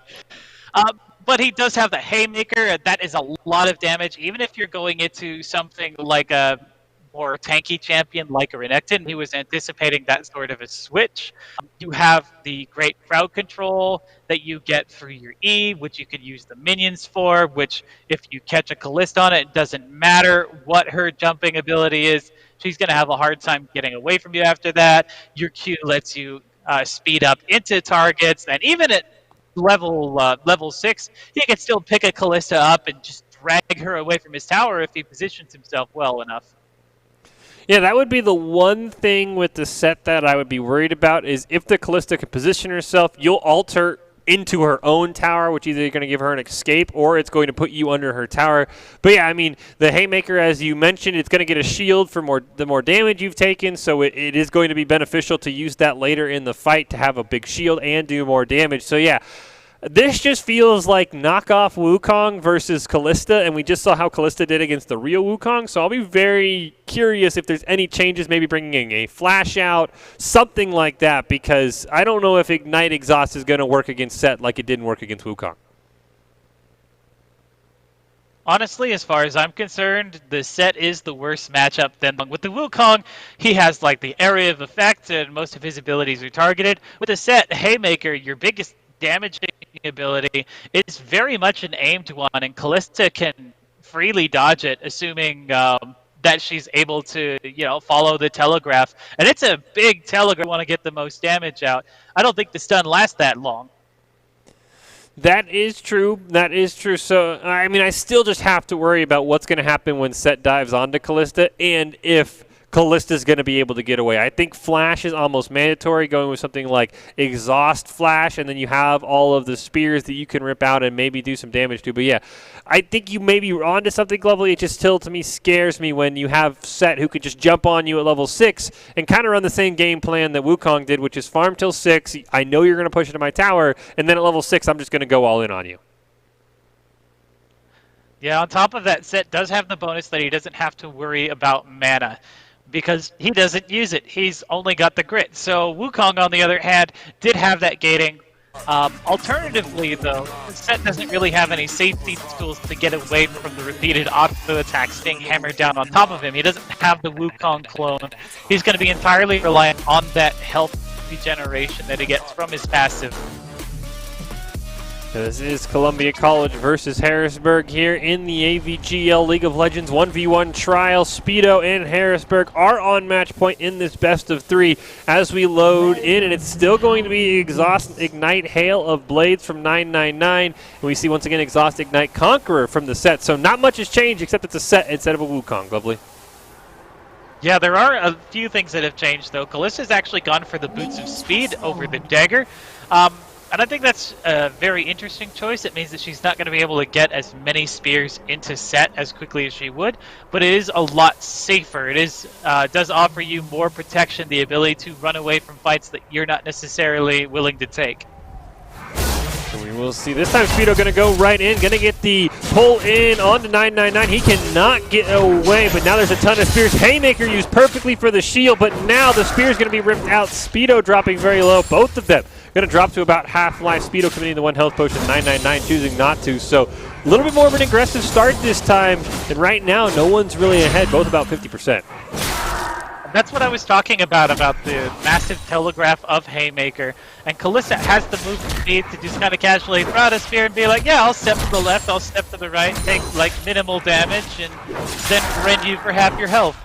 But he does have the Haymaker, and that is a lot of damage. Even if you're going into something like a more tanky champion like a Renekton, he was anticipating that sort of a switch. You have the great crowd control that you get through your E, which you could use the minions for, which if you catch a Kalista on it, it doesn't matter what her jumping ability is. She's going to have a hard time getting away from you after that. Your Q lets you speed up into targets, and even at level 6, he can still pick a Callista up and just drag her away from his tower if he positions himself well enough. Yeah, that would be the one thing with the set that I would be worried about is if the Callista can position herself, you'll alter into her own tower, which either going to give her an escape or it's going to put you under her tower. But yeah, I mean, the Haymaker, as you mentioned, it's going to get a shield for the more damage you've taken, so it is going to be beneficial to use that later in the fight to have a big shield and do more damage. So yeah, this just feels like knockoff Wukong versus Callista, and we just saw how Callista did against the real Wukong, so I'll be very curious if there's any changes, maybe bringing a flash out, something like that, because I don't know if Ignite Exhaust is going to work against Set like it didn't work against Wukong. Honestly, as far as I'm concerned, the Set is the worst matchup. Then with the Wukong, he has like the area of effect, and most of his abilities are targeted. With the Set, Haymaker, your biggest damaging ability is very much an aimed one, and Callista can freely dodge it, assuming that she's able to, follow the telegraph. And it's a big telegraph. You want to get the most damage out. I don't think the stun lasts that long. That is true. That is true. So, I mean, I still just have to worry about what's going to happen when Set dives onto Callista and if Callista's going to be able to get away. I think Flash is almost mandatory, going with something like Exhaust Flash, and then you have all of the spears that you can rip out and maybe do some damage to. But yeah, I think you may be onto something lovely. It just still, to me, scares me when you have Set who could just jump on you at level 6 and kind of run the same game plan that Wukong did, which is farm till 6. I know you're going to push into my tower, and then at level 6, I'm just going to go all in on you. Yeah, on top of that, Set does have the bonus that he doesn't have to worry about mana, because he doesn't use it. He's only got the grit. So Wukong, on the other hand, did have that gating. Alternatively, though, Set doesn't really have any safety tools to get away from the repeated auto attacks being hammered down on top of him. He doesn't have the Wukong clone. He's going to be entirely reliant on that health regeneration that he gets from his passive. This is Columbia College versus Harrisburg here in the AVGL League of Legends 1v1 trial. Speedo and Harrisburg are on match point in this best of 3 as we load in, and it's still going to be Exhaust Ignite Hail of Blades from 999. And we see once again Exhaust Ignite Conqueror from the Set. So not much has changed except it's a Set instead of a Wukong. Lovely. Yeah, there are a few things that have changed, though. Callista's actually gone for the Boots of Speed over the Dagger. And I think that's a very interesting choice. It means that she's not going to be able to get as many spears into Set as quickly as she would, but it is a lot safer. It is does offer you more protection, the ability to run away from fights that you're not necessarily willing to take. And we will see. This time Speedo going to go right in, going to get the pull in onto 999. He cannot get away, but now there's a ton of spears. Haymaker used perfectly for the shield, but now the spear's going to be ripped out. Speedo dropping very low, both of them. Going to drop to about half life. Speedo committing the one health potion, 999 choosing not to. So a little bit more of an aggressive start this time. And right now, no one's really ahead, both about 50%. That's what I was talking about the massive telegraph of Haymaker. And Callista has the movement speed to just kind of casually throw out a spear and be like, yeah, I'll step to the left, I'll step to the right, take like minimal damage, and then rend you for half your health.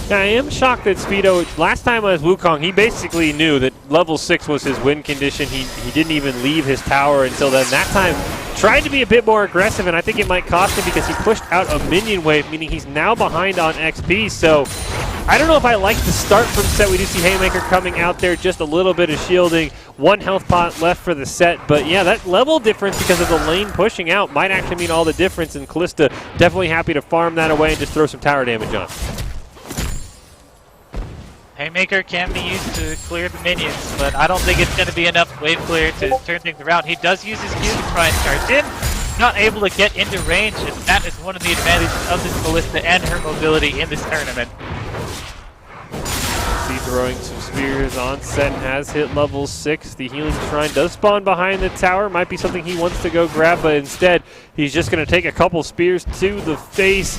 Now, I am shocked that Speedo, last time as Wukong, he basically knew that level 6 was his win condition. He didn't even leave his tower until then. That time, tried to be a bit more aggressive, and I think it might cost him because he pushed out a minion wave, meaning he's now behind on XP. So, I don't know if I like the start from Set. We do see Haymaker coming out there, just a little bit of shielding. One health pot left for the Set, but yeah, that level difference because of the lane pushing out might actually mean all the difference, and Callista definitely happy to farm that away and just throw some tower damage on. Haymaker can be used to clear the minions, but I don't think it's going to be enough wave clear to turn things around. He does use his Q to try and charge in, not able to get into range, and that is one of the advantages of this Ballista and her mobility in this tournament. See throwing some spears on Set and has hit level 6. The Healing Shrine does spawn behind the tower. Might be something he wants to go grab, but instead he's just going to take a couple spears to the face.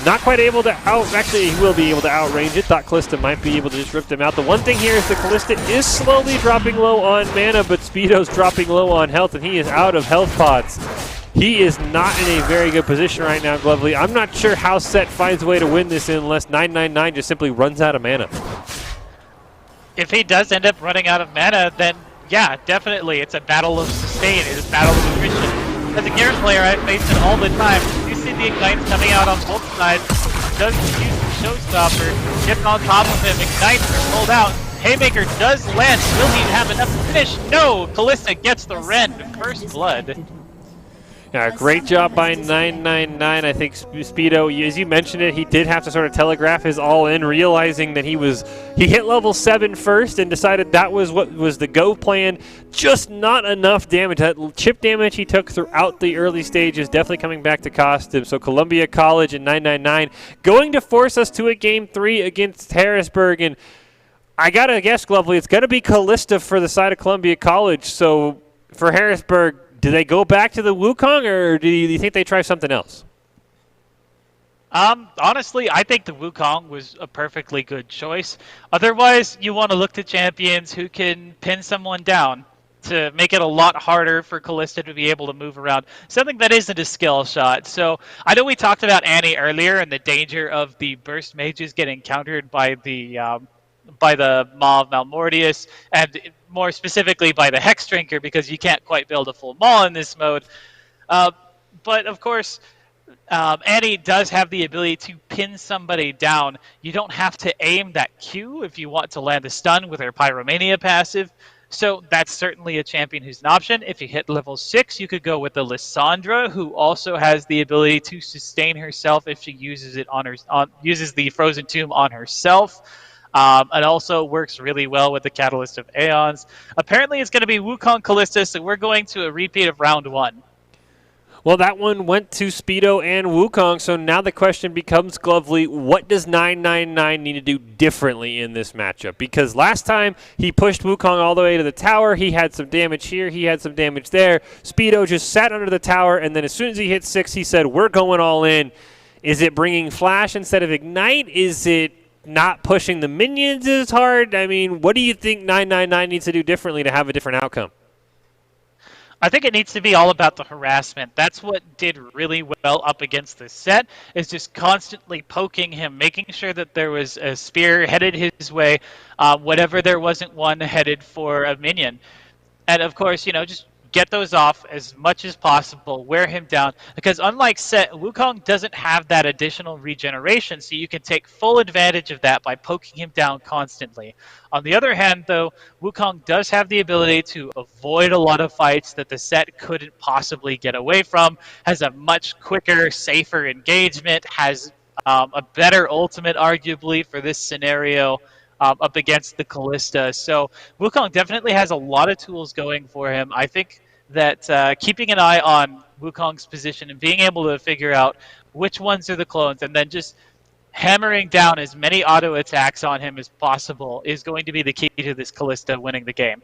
Not quite able to actually he will be able to outrange it. Thought Callista might be able to just rip them out. The one thing here is the Callista is slowly dropping low on mana, but Speedo's dropping low on health, and he is out of health pots. He is not in a very good position right now, Glovely. I'm not sure how Set finds a way to win this unless 999 just simply runs out of mana. If he does end up running out of mana, then Yeah, definitely. It's a battle of sustain. It's a battle of attrition. As a Garen player, I face it all the time. You see the Ignites coming out on both sides. Does use the Showstopper. Gets on top of him. Ignites are pulled out. Haymaker does land. Will he have enough to finish? No! Kalista gets the Rend. First blood. Yeah, great job by 999. I think Speedo, as you mentioned it, he did have to sort of telegraph his all-in, realizing that he hit level 7 first and decided that was what was the go plan. Just not enough damage. That chip damage he took throughout the early stages definitely coming back to cost him. So Columbia College and 999 going to force us to a Game 3 against Harrisburg. And I got to guess, Glovely, it's going to be Kalista for the side of Columbia College. So for Harrisburg, do they go back to the Wukong, or do you think they try something else? Honestly, I think the Wukong was a perfectly good choice. Otherwise, you want to look to champions who can pin someone down to make it a lot harder for Kalista to be able to move around. Something that isn't a skill shot. So I know we talked about Annie earlier and the danger of the burst mages getting countered by the Maw of Malmortius, and more specifically by the Hex Drinker, because you can't quite build a full Maw in this mode. But of course, Annie does have the ability to pin somebody down. You don't have to aim that Q if you want to land a stun with her Pyromania passive. So that's certainly a champion who's an option. If you hit level 6, you could go with the Lissandra, who also has the ability to sustain herself if she uses it uses the Frozen Tomb on herself. It also works really well with the Catalyst of Aeons. Apparently, it's going to be Wukong Kalista, so we're going to a repeat of round 1. Well, that one went to Speedo and Wukong, so now the question becomes, Glovely, what does 999 need to do differently in this matchup? Because last time he pushed Wukong all the way to the tower, he had some damage here, he had some damage there. Speedo just sat under the tower, and then as soon as he hit 6, he said, we're going all in. Is it bringing Flash instead of Ignite? Is it not pushing the minions as hard? I mean, what do you think 999 needs to do differently to have a different outcome? I think it needs to be all about the harassment. That's what did really well up against this set, is just constantly poking him, making sure that there was a spear headed his way, whatever there wasn't one headed for a minion. And of course, just get those off as much as possible, wear him down, because unlike Set, Wukong doesn't have that additional regeneration, so you can take full advantage of that by poking him down constantly. On the other hand, though, Wukong does have the ability to avoid a lot of fights that the Set couldn't possibly get away from, has a much quicker, safer engagement, has a better ultimate, arguably, for this scenario, up against the Kalista. So Wukong definitely has a lot of tools going for him. I think that keeping an eye on Wukong's position and being able to figure out which ones are the clones and then just hammering down as many auto attacks on him as possible is going to be the key to this Kalista winning the game.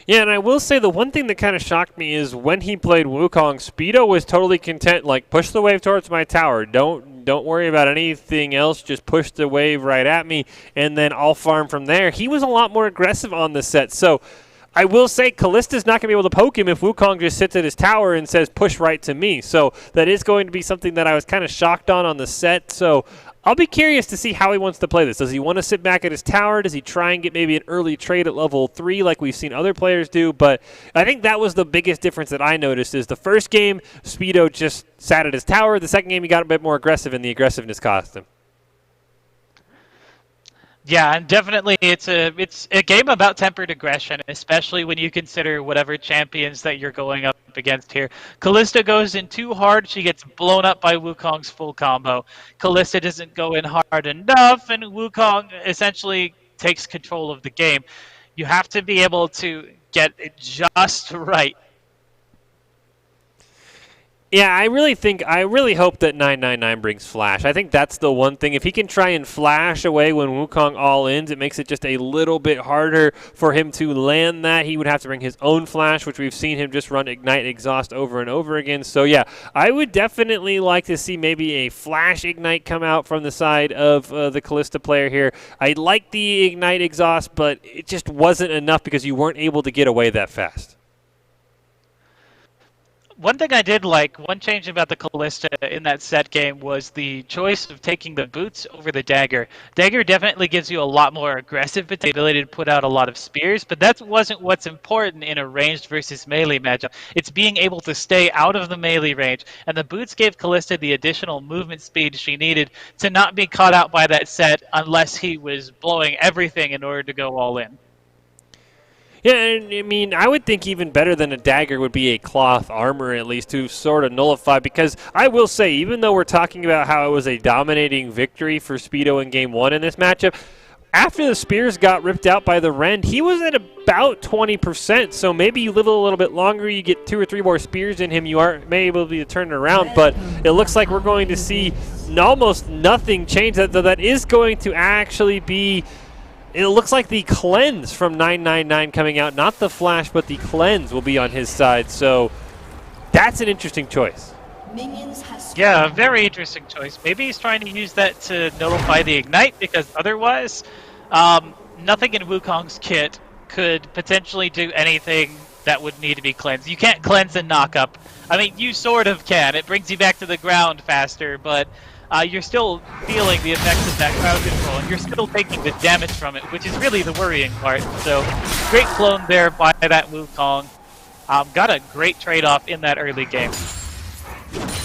Yeah, and I will say the one thing that kind of shocked me is when he played Wukong, Speedo was totally content, like, push the wave towards my tower. Don't worry about anything else. Just push the wave right at me, and then I'll farm from there. He was a lot more aggressive on the set. So I will say Kalista's not going to be able to poke him if Wukong just sits at his tower and says, push right to me. So that is going to be something that I was kind of shocked on the set. So I'll be curious to see how he wants to play this. Does he want to sit back at his tower? Does he try and get maybe an early trade at level 3 like we've seen other players do? But I think that was the biggest difference that I noticed is the first game, Speedo just sat at his tower. The second game, he got a bit more aggressive, and the aggressiveness cost him. Yeah, and definitely it's a game about tempered aggression, especially when you consider whatever champions that you're going up against here. Kalista goes in too hard, she gets blown up by Wukong's full combo. Kalista doesn't go in hard enough, and Wukong essentially takes control of the game. You have to be able to get it just right. Yeah, I really hope that 999 brings Flash. I think that's the one thing. If he can try and flash away when Wukong all-ins, it makes it just a little bit harder for him to land that. He would have to bring his own Flash, which we've seen him just run Ignite Exhaust over and over again. So yeah, I would definitely like to see maybe a Flash Ignite come out from the side of the Kalista player here. I like the Ignite Exhaust, but it just wasn't enough because you weren't able to get away that fast. One thing I did like, one change about the Callista in that set game was the choice of taking the boots over the dagger. Dagger definitely gives you a lot more aggressive ability to put out a lot of spears, but that wasn't what's important in a ranged versus melee matchup. It's being able to stay out of the melee range, and the boots gave Callista the additional movement speed she needed to not be caught out by that set unless he was blowing everything in order to go all in. Yeah, and I mean, I would think even better than a dagger would be a cloth armor, at least, to sort of nullify, because I will say, even though we're talking about how it was a dominating victory for Speedo in Game 1 in this matchup, after the spears got ripped out by the Rend, he was at about 20%, so maybe you live a little bit longer, you get 2 or 3 more spears in him, you aren't maybe able to turn it around, but it looks like we're going to see almost nothing change. That is going to actually be... It looks like the cleanse from 999 coming out, not the flash, but the cleanse will be on his side. So that's an interesting choice. Yeah, a very interesting choice. Maybe he's trying to use that to nullify the ignite, because otherwise, nothing in Wukong's kit could potentially do anything that would need to be cleansed. You can't cleanse and knock up. I mean, you sort of can. It brings you back to the ground faster, but you're still feeling the effects of that crowd control, and you're still taking the damage from it, which is really the worrying part. So, great clone there by that Wukong. Got a great trade-off in that early game.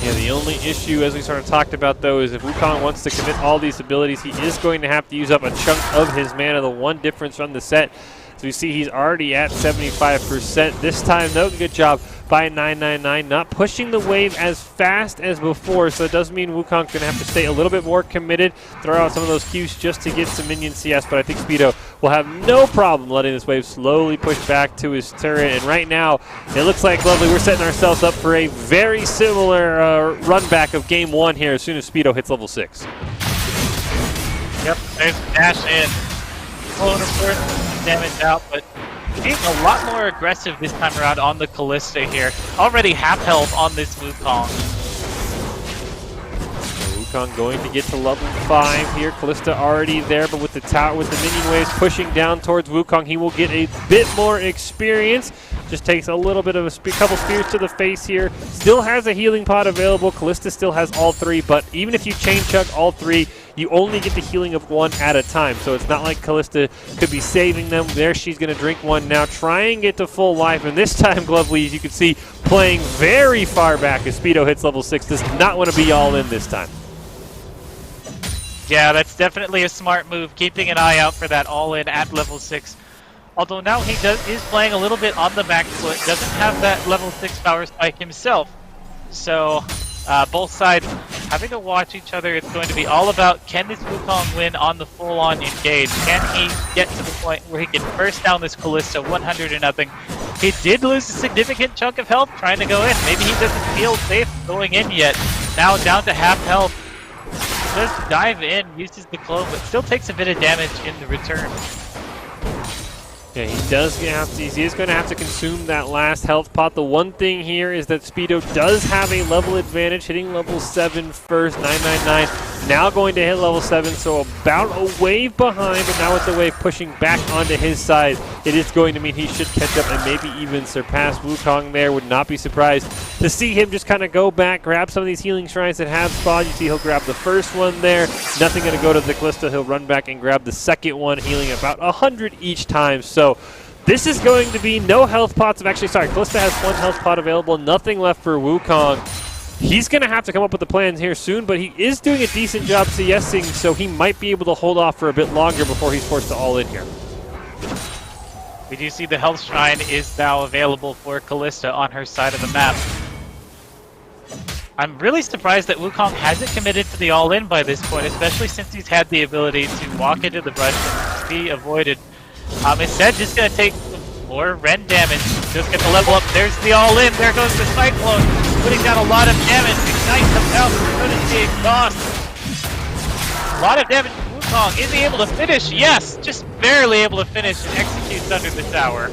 Yeah, the only issue, as we sort of talked about, though, is if Wukong wants to commit all these abilities, he is going to have to use up a chunk of his mana. The one difference from the set, as we see, he's already at 75%. This time, though, good job by 999, not pushing the wave as fast as before, so it does mean Wukong's going to have to stay a little bit more committed, throw out some of those Qs just to get some minion CS, but I think Speedo will have no problem letting this wave slowly push back to his turret, and right now, it looks like, Lovely, we're setting ourselves up for a very similar run back of Game 1 here as soon as Speedo hits level 6. Yep, there's the dash in. Clone, of course, damage out, but being a lot more aggressive this time around on the Callista here. Already half health on this Wukong. Wukong going to get to level 5 here. Callista already there, but with the tower, with the minion waves pushing down towards Wukong, he will get a bit more experience. Just takes a little bit of a couple spears to the face here. Still has a healing pod available. Callista still has all 3, but even if you chain chug all 3, you only get the healing of 1 at a time. So it's not like Callista could be saving them. There she's going to drink 1 now. Try and get to full life. And this time, Glovely, as you can see, playing very far back as Speedo hits level 6. Does not want to be all in this time. Yeah, that's definitely a smart move. Keeping an eye out for that all-in at level 6. Although now he is playing a little bit on the back foot. Doesn't have that level 6 power spike himself. So both sides having to watch each other. It's going to be all about, can this Wukong win on the full-on engage? Can he get to the point where he can burst down this Callista 100-0? He did lose a significant chunk of health trying to go in. Maybe he doesn't feel safe going in yet. Now down to half health. Does dive in, uses the clone, but still takes a bit of damage in the return. Yeah, he is going to have to consume that last health pot. The one thing here is that Speedo does have a level advantage, hitting level 7 first. 999 now going to hit level 7, so about a wave behind, but now with the wave pushing back onto his side, it is going to mean he should catch up and maybe even surpass Wukong there. Would not be surprised to see him just kind of go back, grab some of these healing shrines that have spawned. You see he'll grab the first one there. Nothing going to go to the Callista. He'll run back and grab the second one, healing about 100 each time. So this is going to be no health pots. Callista has 1 health pot available. Nothing left for Wukong. He's going to have to come up with the plans here soon, but he is doing a decent job CSing, so he might be able to hold off for a bit longer before he's forced to all in here. We do see the health shrine is now available for Callista on her side of the map. I'm really surprised that Wukong hasn't committed to the all-in by this point, especially since he's had the ability to walk into the brush and be avoided. Instead, just going to take more Rend damage. Just get the level up. There's the all-in. There goes the Cyclone, putting down a lot of damage. Ignite comes out. So does the exhaust. A lot of damage from Wukong. Is he able to finish? Yes, just barely able to finish and executes under the tower.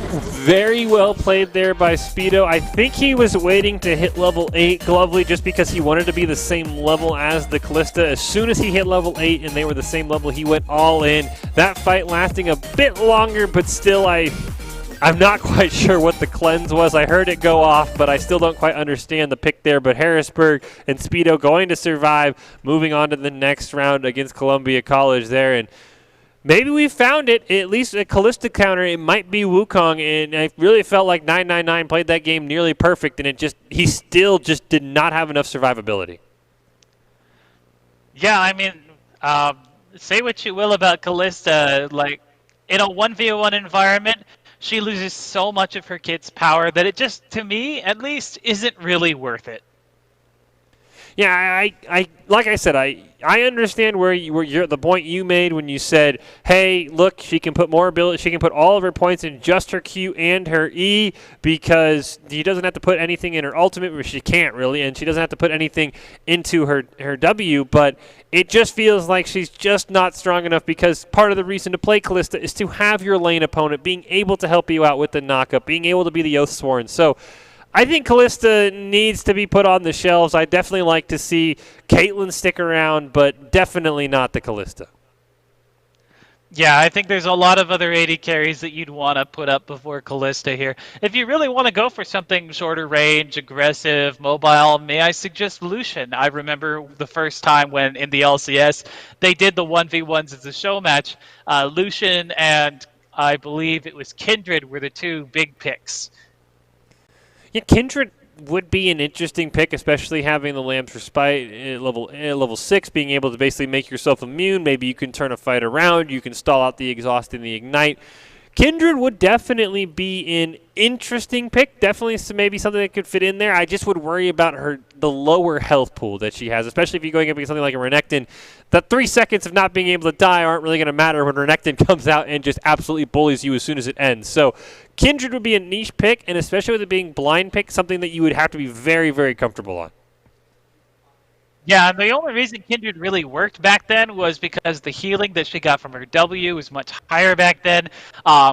Very well played there by Speedo. I think he was waiting to hit level 8 Glovely just because he wanted to be the same level as the Callista. As soon as he hit level 8 and they were the same level, he went all in. That fight lasting a bit longer, but still I'm not quite sure what the cleanse was. I heard it go off, but I still don't quite understand the pick there. But Harrisburg and Speedo going to survive, moving on to the next round against Columbia College there. And maybe we found it, at least a Callista counter. It might be Wukong, and I really felt like 999 played that game nearly perfect, and he still just did not have enough survivability. Yeah, I mean, say what you will about Callista, like, in a 1v1 environment, she loses so much of her kit's power that it just, to me, at least, isn't really worth it. Yeah, I like I said, I understand where you're the point you made when you said, "Hey, look, she can put more ability. She can put all of her points in just her Q and her E because she doesn't have to put anything in her ultimate, which she can't really, and she doesn't have to put anything into her W. But it just feels like she's just not strong enough because part of the reason to play Callista is to have your lane opponent being able to help you out with the knockup, being able to be the Oathsworn. So I think Callista needs to be put on the shelves. I definitely like to see Caitlyn stick around, but definitely not the Callista. Yeah, I think there's a lot of other AD carries that you'd want to put up before Callista here. If you really want to go for something shorter range, aggressive, mobile, may I suggest Lucian? I remember the first time when in the LCS they did the 1v1s as a show match. Lucian and I believe it was Kindred were the two big picks. Yeah, Kindred would be an interesting pick, especially having the Lamb's Respite at level 6, being able to basically make yourself immune. Maybe you can turn a fight around. You can stall out the Exhaust and the Ignite. Kindred would definitely be an interesting pick. Definitely maybe something that could fit in there. I just would worry about the lower health pool that she has, especially if you're going up against something like a Renekton. The 3 seconds of not being able to die aren't really going to matter when Renekton comes out and just absolutely bullies you as soon as it ends. So Kindred would be a niche pick, and especially with it being blind pick, something that you would have to be very, very comfortable on. Yeah, and the only reason Kindred really worked back then was because the healing that she got from her W was much higher back then.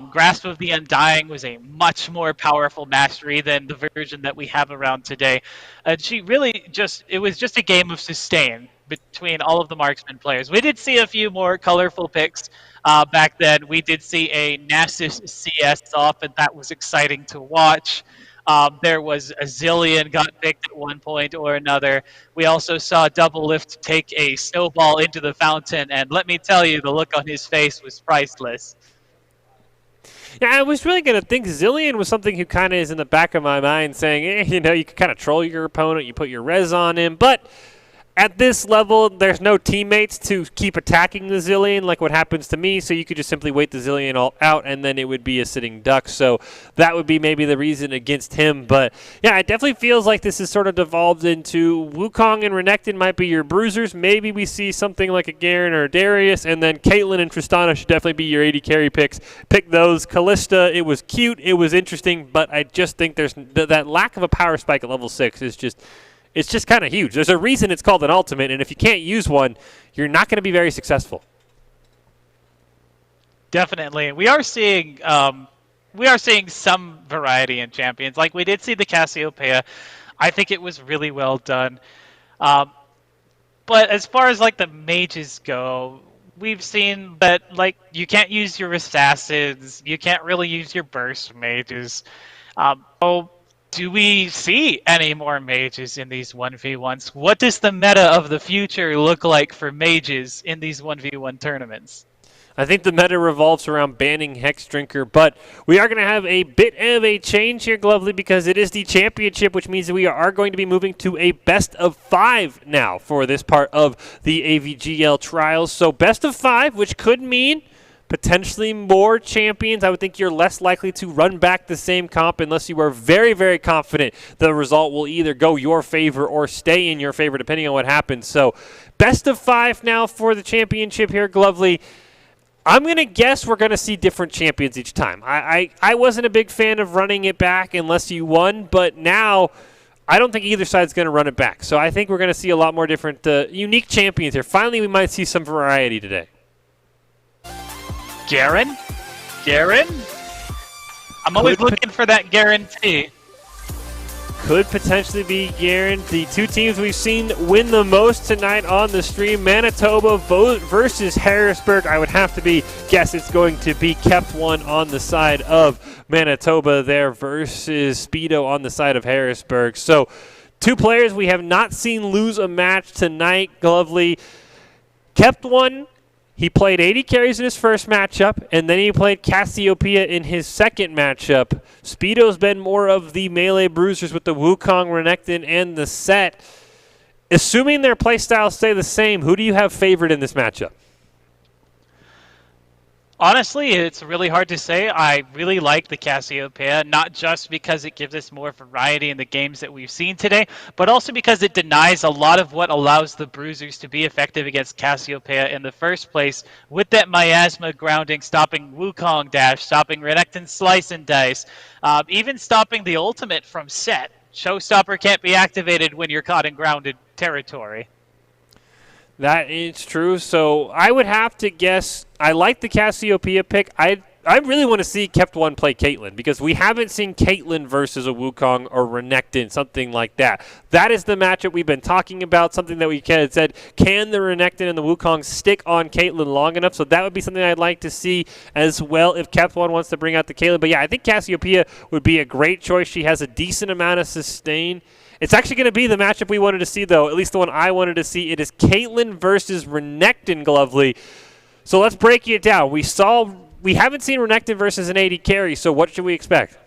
Grasp of the Undying was a much more powerful mastery than the version that we have around today. And she really it was just a game of sustain between all of the marksman players. We did see a few more colorful picks back then. We did see a Nasus CS off, and that was exciting to watch. There was a Zillion got picked at one point or another. We also saw Double Lift take a snowball into the fountain, and let me tell you, the look on his face was priceless. Yeah, I was really going to think Zillion was something who kind of is in the back of my mind saying, you can kind of troll your opponent, you put your res on him, but at this level, there's no teammates to keep attacking the Zillion like what happens to me, so you could just simply wait the Zillion all out, and then it would be a sitting duck. So that would be maybe the reason against him. But, yeah, it definitely feels like this has sort of devolved into Wukong and Renekton might be your bruisers. Maybe we see something like a Garen or a Darius, and then Caitlyn and Tristana should definitely be your AD carry picks. Pick those. Callista, it was cute, it was interesting, but I just think there's that lack of a power spike at level 6 is just... It's just kind of huge. There's a reason it's called an ultimate, and if you can't use one, you're not going to be very successful. Definitely. We are seeing some variety in champions. Like, we did see the Cassiopeia. I think it was really well done. But as far as, like, the mages go, we've seen that, like, you can't use your assassins. You can't really use your burst mages. Do we see any more mages in these 1v1s? What does the meta of the future look like for mages in these 1v1 tournaments? I think the meta revolves around banning Hex Drinker, but we are going to have a bit of a change here, Glovely, because it is the championship, which means that we are going to be moving to a best of 5 now for this part of the AVGL trials. So best of 5, which could mean potentially more champions. I would think you're less likely to run back the same comp unless you are very, very confident the result will either go your favor or stay in your favor, depending on what happens. So best of 5 now for the championship here, Glovely. I'm going to guess we're going to see different champions each time. I wasn't a big fan of running it back unless you won, but now I don't think either side's going to run it back. So I think we're going to see a lot more different unique champions here. Finally, we might see some variety today. Garen? I'm always looking for that guarantee. could potentially be Garen. The two teams we've seen win the most tonight on the stream, Manitoba versus Harrisburg. I would have to guess it's going to be Kept One on the side of Manitoba there versus Speedo on the side of Harrisburg. So two players we have not seen lose a match tonight. Lovely. Kept One, he played 80 carries in his first matchup, and then he played Cassiopeia in his second matchup. Speedo's been more of the melee bruisers with the Wukong, Renekton, and the Set. Assuming their playstyles stay the same, who do you have favored in this matchup? Honestly, it's really hard to say. I really like the Cassiopeia, not just because it gives us more variety in the games that we've seen today, but also because it denies a lot of what allows the Bruisers to be effective against Cassiopeia in the first place, with that Miasma grounding, stopping Wukong dash, stopping Renekton slice and dice, even stopping the ultimate from Set. Showstopper can't be activated when you're caught in grounded territory. That is true. So I would have to guess. I like the Cassiopeia pick. I really want to see Kept One play Caitlyn, because we haven't seen Caitlyn versus a Wukong or Renekton, something like that. That is the matchup we've been talking about, something that we said, can the Renekton and the Wukong stick on Caitlyn long enough? So that would be something I'd like to see as well if Kept One wants to bring out the Caitlyn. But yeah, I think Cassiopeia would be a great choice. She has a decent amount of sustain. It's actually going to be the matchup we wanted to see, though, at least the one I wanted to see. It is Caitlyn versus Renekton, Glovely. So let's break it down. We haven't seen Renekton versus an 80 carry, so what should we expect?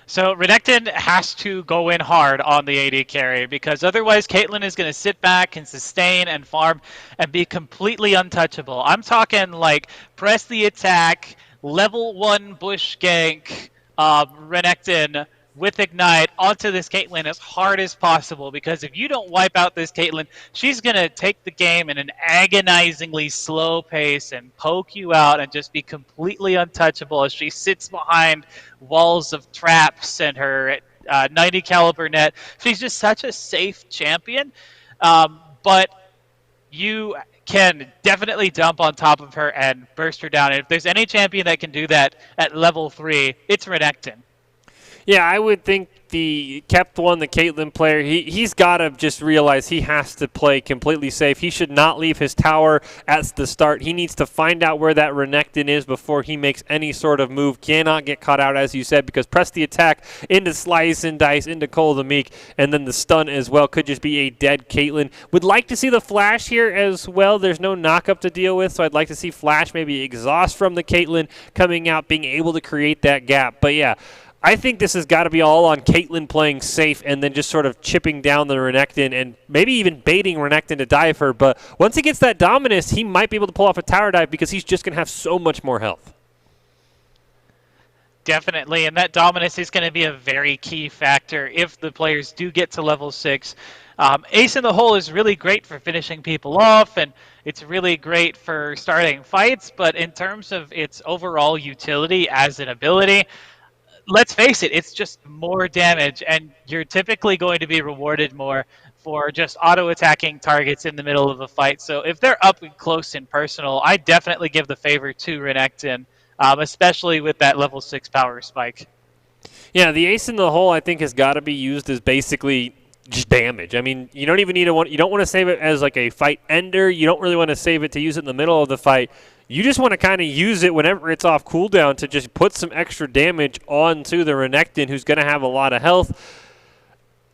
So Renekton has to go in hard on the AD carry, because otherwise Caitlyn is going to sit back and sustain and farm and be completely untouchable. I'm talking like press the attack, level 1 bush gank, Renekton with Ignite onto this Caitlyn as hard as possible, because if you don't wipe out this Caitlyn, she's going to take the game in an agonizingly slow pace and poke you out and just be completely untouchable as she sits behind walls of traps and her 90 caliber net. She's just such a safe champion, but you can definitely dump on top of her and burst her down. And if there's any champion that can do that at level 3, it's Renekton. Yeah, I would think the Kept One, the Caitlyn player, he's got to just realize he has to play completely safe. He should not leave his tower at the start. He needs to find out where that Renekton is before he makes any sort of move. Cannot get caught out, as you said, because press the attack into Slice and Dice, into Cole the Meek, and then the stun as well could just be a dead Caitlyn. Would like to see the Flash here as well. There's no knock-up to deal with, so I'd like to see Flash, maybe exhaust from the Caitlyn coming out, being able to create that gap. But yeah, I think this has got to be all on Caitlyn playing safe and then just sort of chipping down the Renekton and maybe even baiting Renekton to dive her. But once he gets that Dominus, he might be able to pull off a tower dive because he's just going to have so much more health. Definitely, and that Dominus is going to be a very key factor if the players do get to level 6. Ace in the Hole is really great for finishing people off, and it's really great for starting fights, but in terms of its overall utility as an ability, let's face it, it's just more damage, and you're typically going to be rewarded more for just auto-attacking targets in the middle of a fight. So if they're up close and personal, I definitely give the favor to Renekton, especially with that level 6 power spike. Yeah, the Ace in the Hole, I think, has got to be used as basically just damage. I mean, you don't even need you don't want to save it as like a fight ender. You don't really want to save it to use it in the middle of the fight. You just want to kind of use it whenever it's off cooldown to just put some extra damage onto the Renekton, who's going to have a lot of health.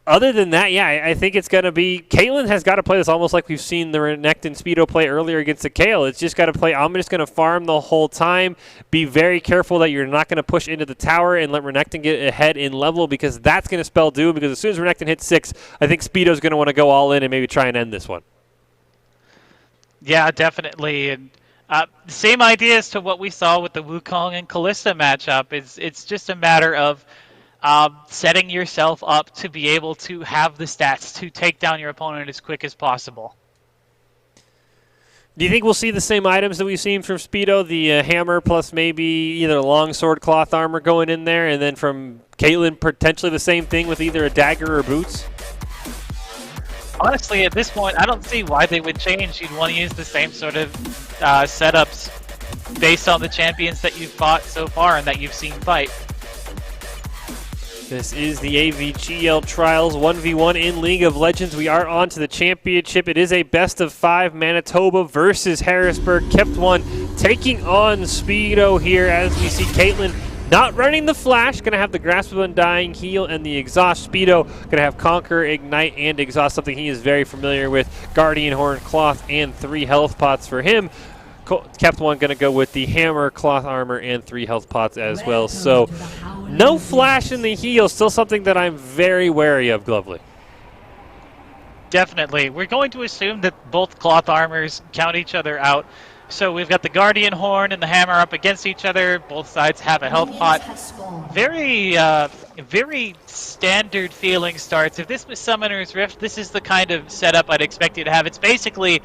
Other than that, yeah, I think it's going to be... Caitlyn has got to play this almost like we've seen the Renekton Speedo play earlier against the Kayle. It's just got to play, I'm just going to farm the whole time. Be very careful that you're not going to push into the tower and let Renekton get ahead in level, because that's going to spell doom, because as soon as Renekton hits 6, I think Speedo's going to want to go all in and maybe try and end this one. Yeah, definitely. And same idea as to what we saw with the Wukong and Kalista matchup. It's just a matter of setting yourself up to be able to have the stats to take down your opponent as quick as possible. Do you think we'll see the same items that we've seen from Speedo, the hammer plus maybe either longsword cloth armor going in there, and then from Caitlyn potentially the same thing with either a dagger or boots? Honestly, at this point, I don't see why they would change. You'd want to use the same sort of setups based on the champions that you've fought so far and that you've seen fight. This is the AVGL Trials 1v1 in League of Legends. We are on to the championship. It is a best-of-5 Manitoba versus Harrisburg. Kept one taking on Speedo here as we see Caitlyn not running the flash, going to have the Grasp of Undying, Heal, and the Exhaust. Speedo going to have Conquer, Ignite, and Exhaust, something he is very familiar with. Guardian Horn, Cloth, and 3 health pots for him. Kept one going to go with the Hammer, Cloth Armor, and 3 health pots as well. So no flash in the heal, still something that I'm very wary of, Glovely. Definitely. We're going to assume that both Cloth Armors count each other out. So we've got the Guardian Horn and the Hammer up against each other. Both sides have a health pot. Very standard feeling starts. If this was Summoner's Rift, this is the kind of setup I'd expect you to have. It's basically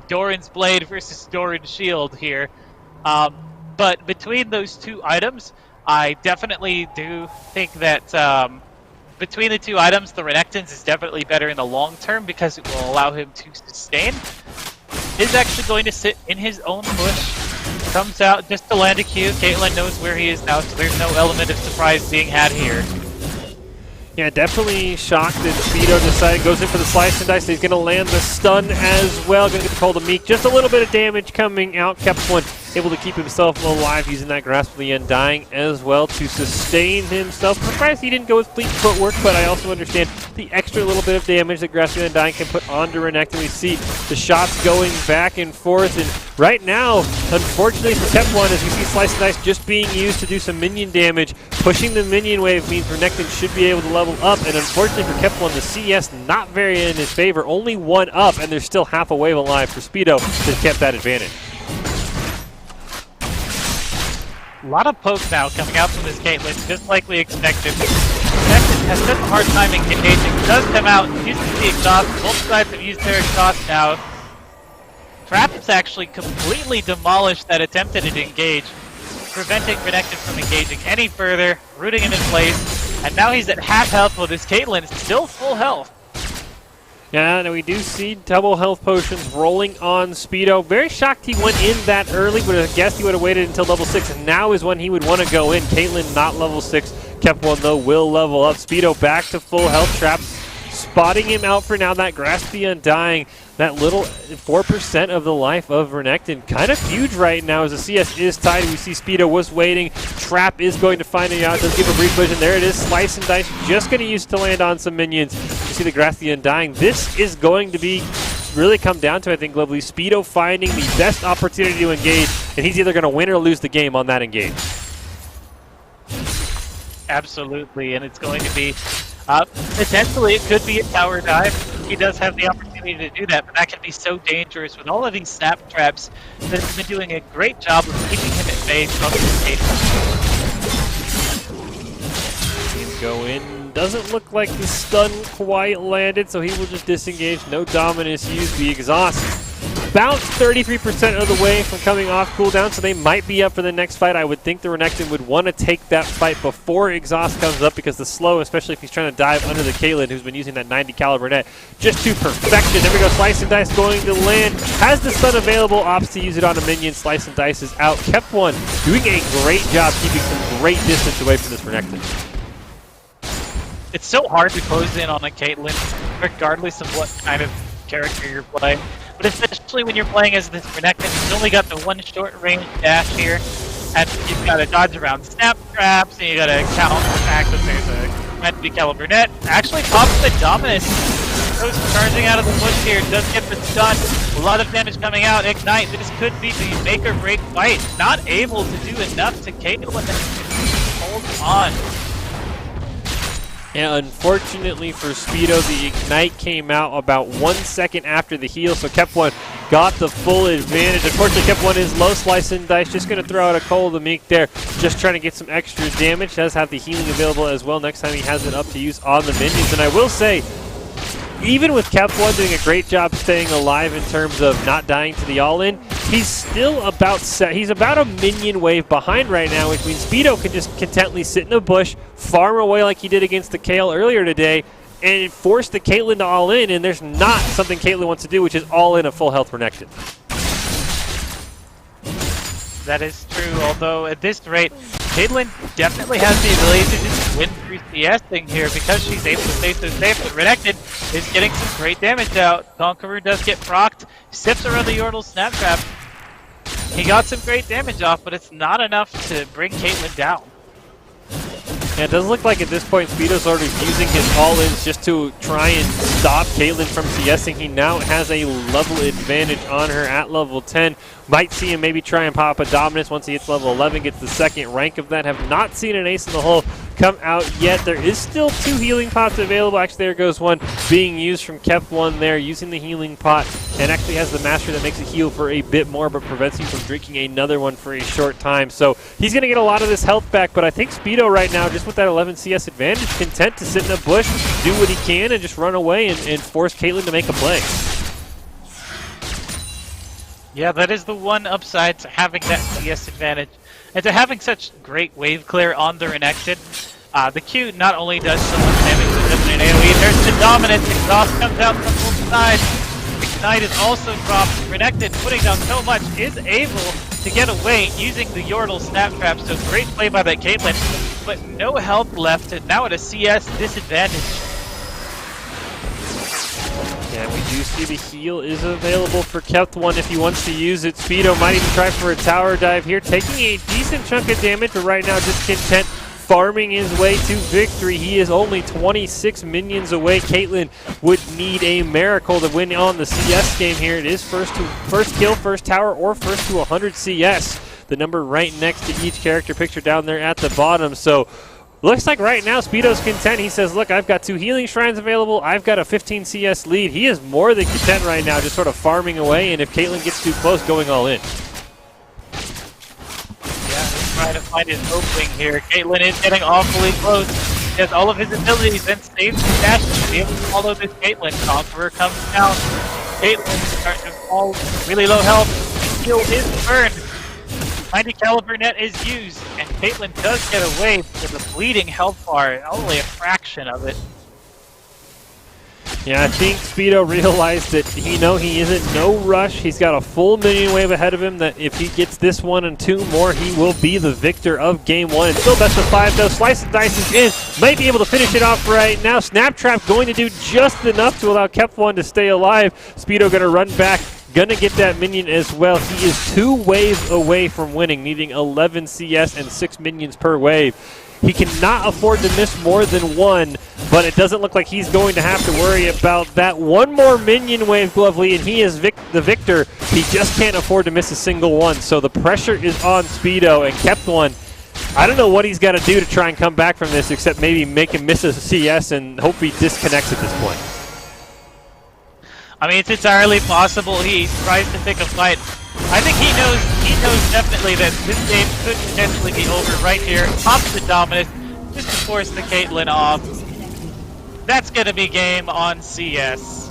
Doran's Blade versus Doran's Shield here. But between those two items, I definitely do think that between the two items, the Renekton's is definitely better in the long term because it will allow him to sustain. Is actually going to sit in his own bush. Comes out just to land a Q. Caitlyn knows where he is now, so there's no element of surprise being had here. Yeah, definitely shocked that Speedo goes in for the slice and dice. He's going to land the stun as well. Going to get the Cold of Meek. Just a little bit of damage coming out. Kept one able to keep himself alive using that Grasp of the Undying as well to sustain himself. Surprised he didn't go with Fleet Footwork, but I also understand the extra little bit of damage that Grasp of the Undying can put onto Renekton. We see the shots going back and forth, and right now, unfortunately for Kept One, as we see Slice and Dice just being used to do some minion damage, pushing the minion wave means Renekton should be able to level up, and unfortunately for Kept One, the CS not very in his favor, only 1 up, and there's still half a wave alive for Speedo to kept that advantage. A lot of poke now coming out from this Caitlyn, just like we expected. Renekton has such a hard time engaging. Does come out, uses the exhaust. Both sides have used their exhaust now. Traps actually completely demolished that attempt to engage, preventing Renekton from engaging any further, rooting him in place, and now he's at half health while this Caitlyn is still full health. Yeah, and we do see double health potions rolling on Speedo. Very shocked he went in that early, but I guess he would have waited until level 6, and now is when he would want to go in. Caitlyn not level 6. Kept one, though, will level up. Speedo back to full health. Traps spotting him out for now. That Grasp the Undying, that little 4% of the life of Renekton. Kind of huge right now as the CS is tied. We see Speedo was waiting. Trap is going to find it out. Does give a brief vision. There it is. Slice and Dice just going to use it to land on some minions. You see the Grasp the Undying. This is going to be really come down to, I think, Lovely, Speedo finding the best opportunity to engage, and he's either going to win or lose the game on that engage. Absolutely, and it's going to be potentially it could be a tower dive. He does have the opportunity to do that, but that can be so dangerous with all of these snap traps that have been doing a great job of keeping him at bay from the station. He's go in. Doesn't look like the stun quite landed, so he will just disengage. No dominance used. The exhaust bounced 33% of the way from coming off cooldown, so they might be up for the next fight. I would think the Renekton would want to take that fight before exhaust comes up, because the slow, especially if he's trying to dive under the Caitlyn, who's been using that 90 caliber net just to perfection. There we go. Slice and Dice going to land. Has the stun available, opts to use it on a minion. Slice and Dice is out. Kept one doing a great job keeping some great distance away from this Renekton. It's so hard to close in on a Caitlyn, regardless of what kind of character you're playing. But especially when you're playing as this Renekton, he's only got the one short-range dash here, and you've got to dodge around snap traps, and you got to counter the fact that there's a 90 caliber net. Actually pops the Dominus. Goes charging out of the bush here, does get the stun. A lot of damage coming out. Ignite, this could be the make or break fight. Not able to do enough to Caitlyn to hold on. Yeah, unfortunately for Speedo, the Ignite came out about 1 second after the heal, so Kept One got the full advantage. Unfortunately, Kept One is low. Slice and Dice just going to throw out a Cold of Meek there, just trying to get some extra damage. Does have the healing available as well next time he has it up to use on the minions. And I will say, even with Kept One doing a great job staying alive in terms of not dying to the all-in, he's still about he's about a minion wave behind right now, which means Speedo can just contently sit in a bush, farm away like he did against the Kale earlier today, and force the Caitlyn to all-in, and there's not something Caitlyn wants to do, which is all-in a full health Renekton. That is true, although at this rate, Caitlyn definitely has the ability to just win through CSing here because she's able to stay so safe, but Renekton is getting some great damage out. Conqueror does get procced, sips around the Yordle Snap Trap. He got some great damage off, but it's not enough to bring Caitlyn down. Yeah, it does look like at this point Speedo's already using his all-ins just to try and stop Caitlyn from CSing. He now has a level advantage on her at level 10. Might see him maybe try and pop a dominance once he hits level 11, gets the second rank of that. Have not seen an ace in the hole come out yet. There is still 2 healing pots available. Actually, there goes one being used from Kep1 there, using the healing pot, and actually has the mastery that makes it heal for a bit more, but prevents you from drinking another one for a short time. So he's going to get a lot of this health back, but I think Speedo right now, just with that 11 CS advantage, content to sit in a bush, do what he can, and just run away and force Caitlyn to make a play. Yeah, that is the one upside to having that CS advantage. And to having such great wave clear on the Renekton, the Q not only does so much damage with an AoE, there's the dominance, exhaust comes out from both sides. Ignite is also dropped. Renekton, putting down so much, is able to get away using the Yordle Snap Trap, so great play by that Caitlyn, but no health left, and now at a CS disadvantage. Yeah, we do see the heal is available for Kep1 if he wants to use it. Speedo might even try for a tower dive here, taking a decent chunk of damage, but right now just content farming his way to victory. He is only 26 minions away. Caitlyn would need a miracle to win on the CS game here. It is first kill, first tower, or first to 100 CS. The number right next to each character picture down there at the bottom. So looks like right now Speedo's content. He says, look, I've got 2 healing shrines available. I've got a 15 CS lead. He is more than content right now, just sort of farming away, and if Caitlyn gets too close, going all in. Yeah, he's trying to find his opening here. Caitlyn is getting awfully close. He has all of his abilities and saves his dash to be able to follow this Caitlyn. Conqueror comes down. Caitlyn starting to fall really low health. Heal is burned. 90 caliber net is used, and Caitlyn does get away with a bleeding health bar, only a fraction of it. Yeah, I think Speedo realized that he is in no rush. He's got a full minion wave ahead of him that if he gets this one and 2 more, he will be the victor of game 1. It's still best of 5 though. Slice and Dice is in. Might be able to finish it off right now. Snap Trap going to do just enough to allow Kep1 to stay alive. Speedo going to run back. Gonna get that minion as well. He is 2 waves away from winning, needing 11 CS and 6 minions per wave. He cannot afford to miss more than 1, but it doesn't look like he's going to have to worry about that. 1 more minion wave, Glovely, and he is the victor. He just can't afford to miss a single one, so the pressure is on Speedo, and Kep1, I don't know what he's got to do to try and come back from this, except maybe make him miss a CS and hope he disconnects at this point. I mean, it's entirely possible he tries to pick a fight. I think he knows definitely that this game could potentially be over right here. Pops the dominant just to force the Caitlyn off. That's gonna be game on CS.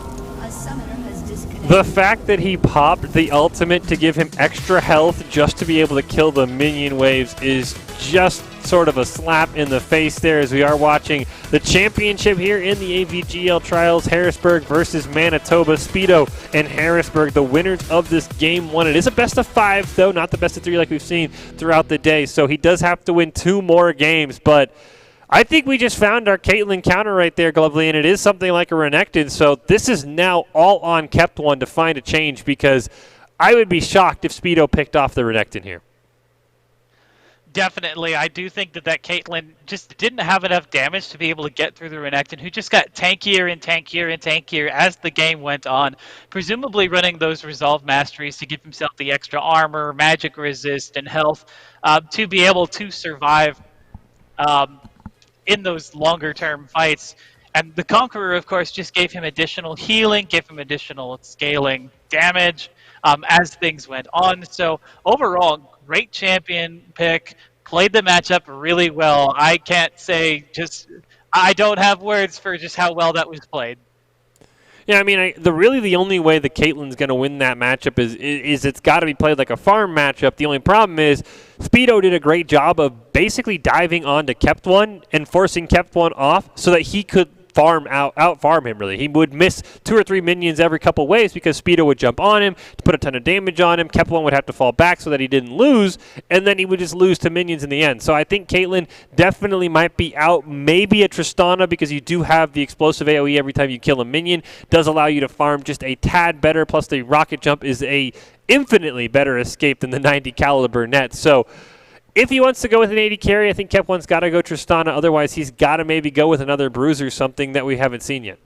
The fact that he popped the ultimate to give him extra health just to be able to kill the minion waves is just sort of a slap in the face there, as we are watching the championship here in the AVGL Trials. Harrisburg versus Manitoba. Speedo and Harrisburg, the winners of this game 1. It is a best of 5 though, not the best of 3 like we've seen throughout the day, so he does have to win 2 more games, but I think we just found our Caitlyn counter right there, Glovely, and it is something like a Renekton, so this is now all on Kep1 to find a change, because I would be shocked if Speedo picked off the Renekton here. Definitely, I do think that Caitlyn just didn't have enough damage to be able to get through the Renekton, who just got tankier and tankier and tankier as the game went on, presumably running those Resolve Masteries to give himself the extra armor, magic resist, and health to be able to survive in those longer-term fights. And the Conqueror, of course, just gave him additional healing, gave him additional scaling damage as things went on. So overall, great champion pick, played the matchup really well. I can't say I don't have words for just how well that was played. Yeah, I mean, the only way that Caitlyn's going to win that matchup is it's got to be played like a farm matchup. The only problem is Speedo did a great job of basically diving onto Kep1 and forcing Kep1 off so that he could out farm him really. He would miss 2 or 3 minions every couple waves because Speedo would jump on him to put a ton of damage on him. Kep1 would have to fall back so that he didn't lose, and then he would just lose to minions in the end. So I think Caitlyn definitely might be out. Maybe a Tristana, because you do have the explosive AoE every time you kill a minion. Does allow you to farm just a tad better, plus the rocket jump is a infinitely better escape than the 90 caliber net. So if he wants to go with an 80 carry, I think Kep1's got to go Tristana. Otherwise, he's got to maybe go with another Bruiser, something that we haven't seen yet.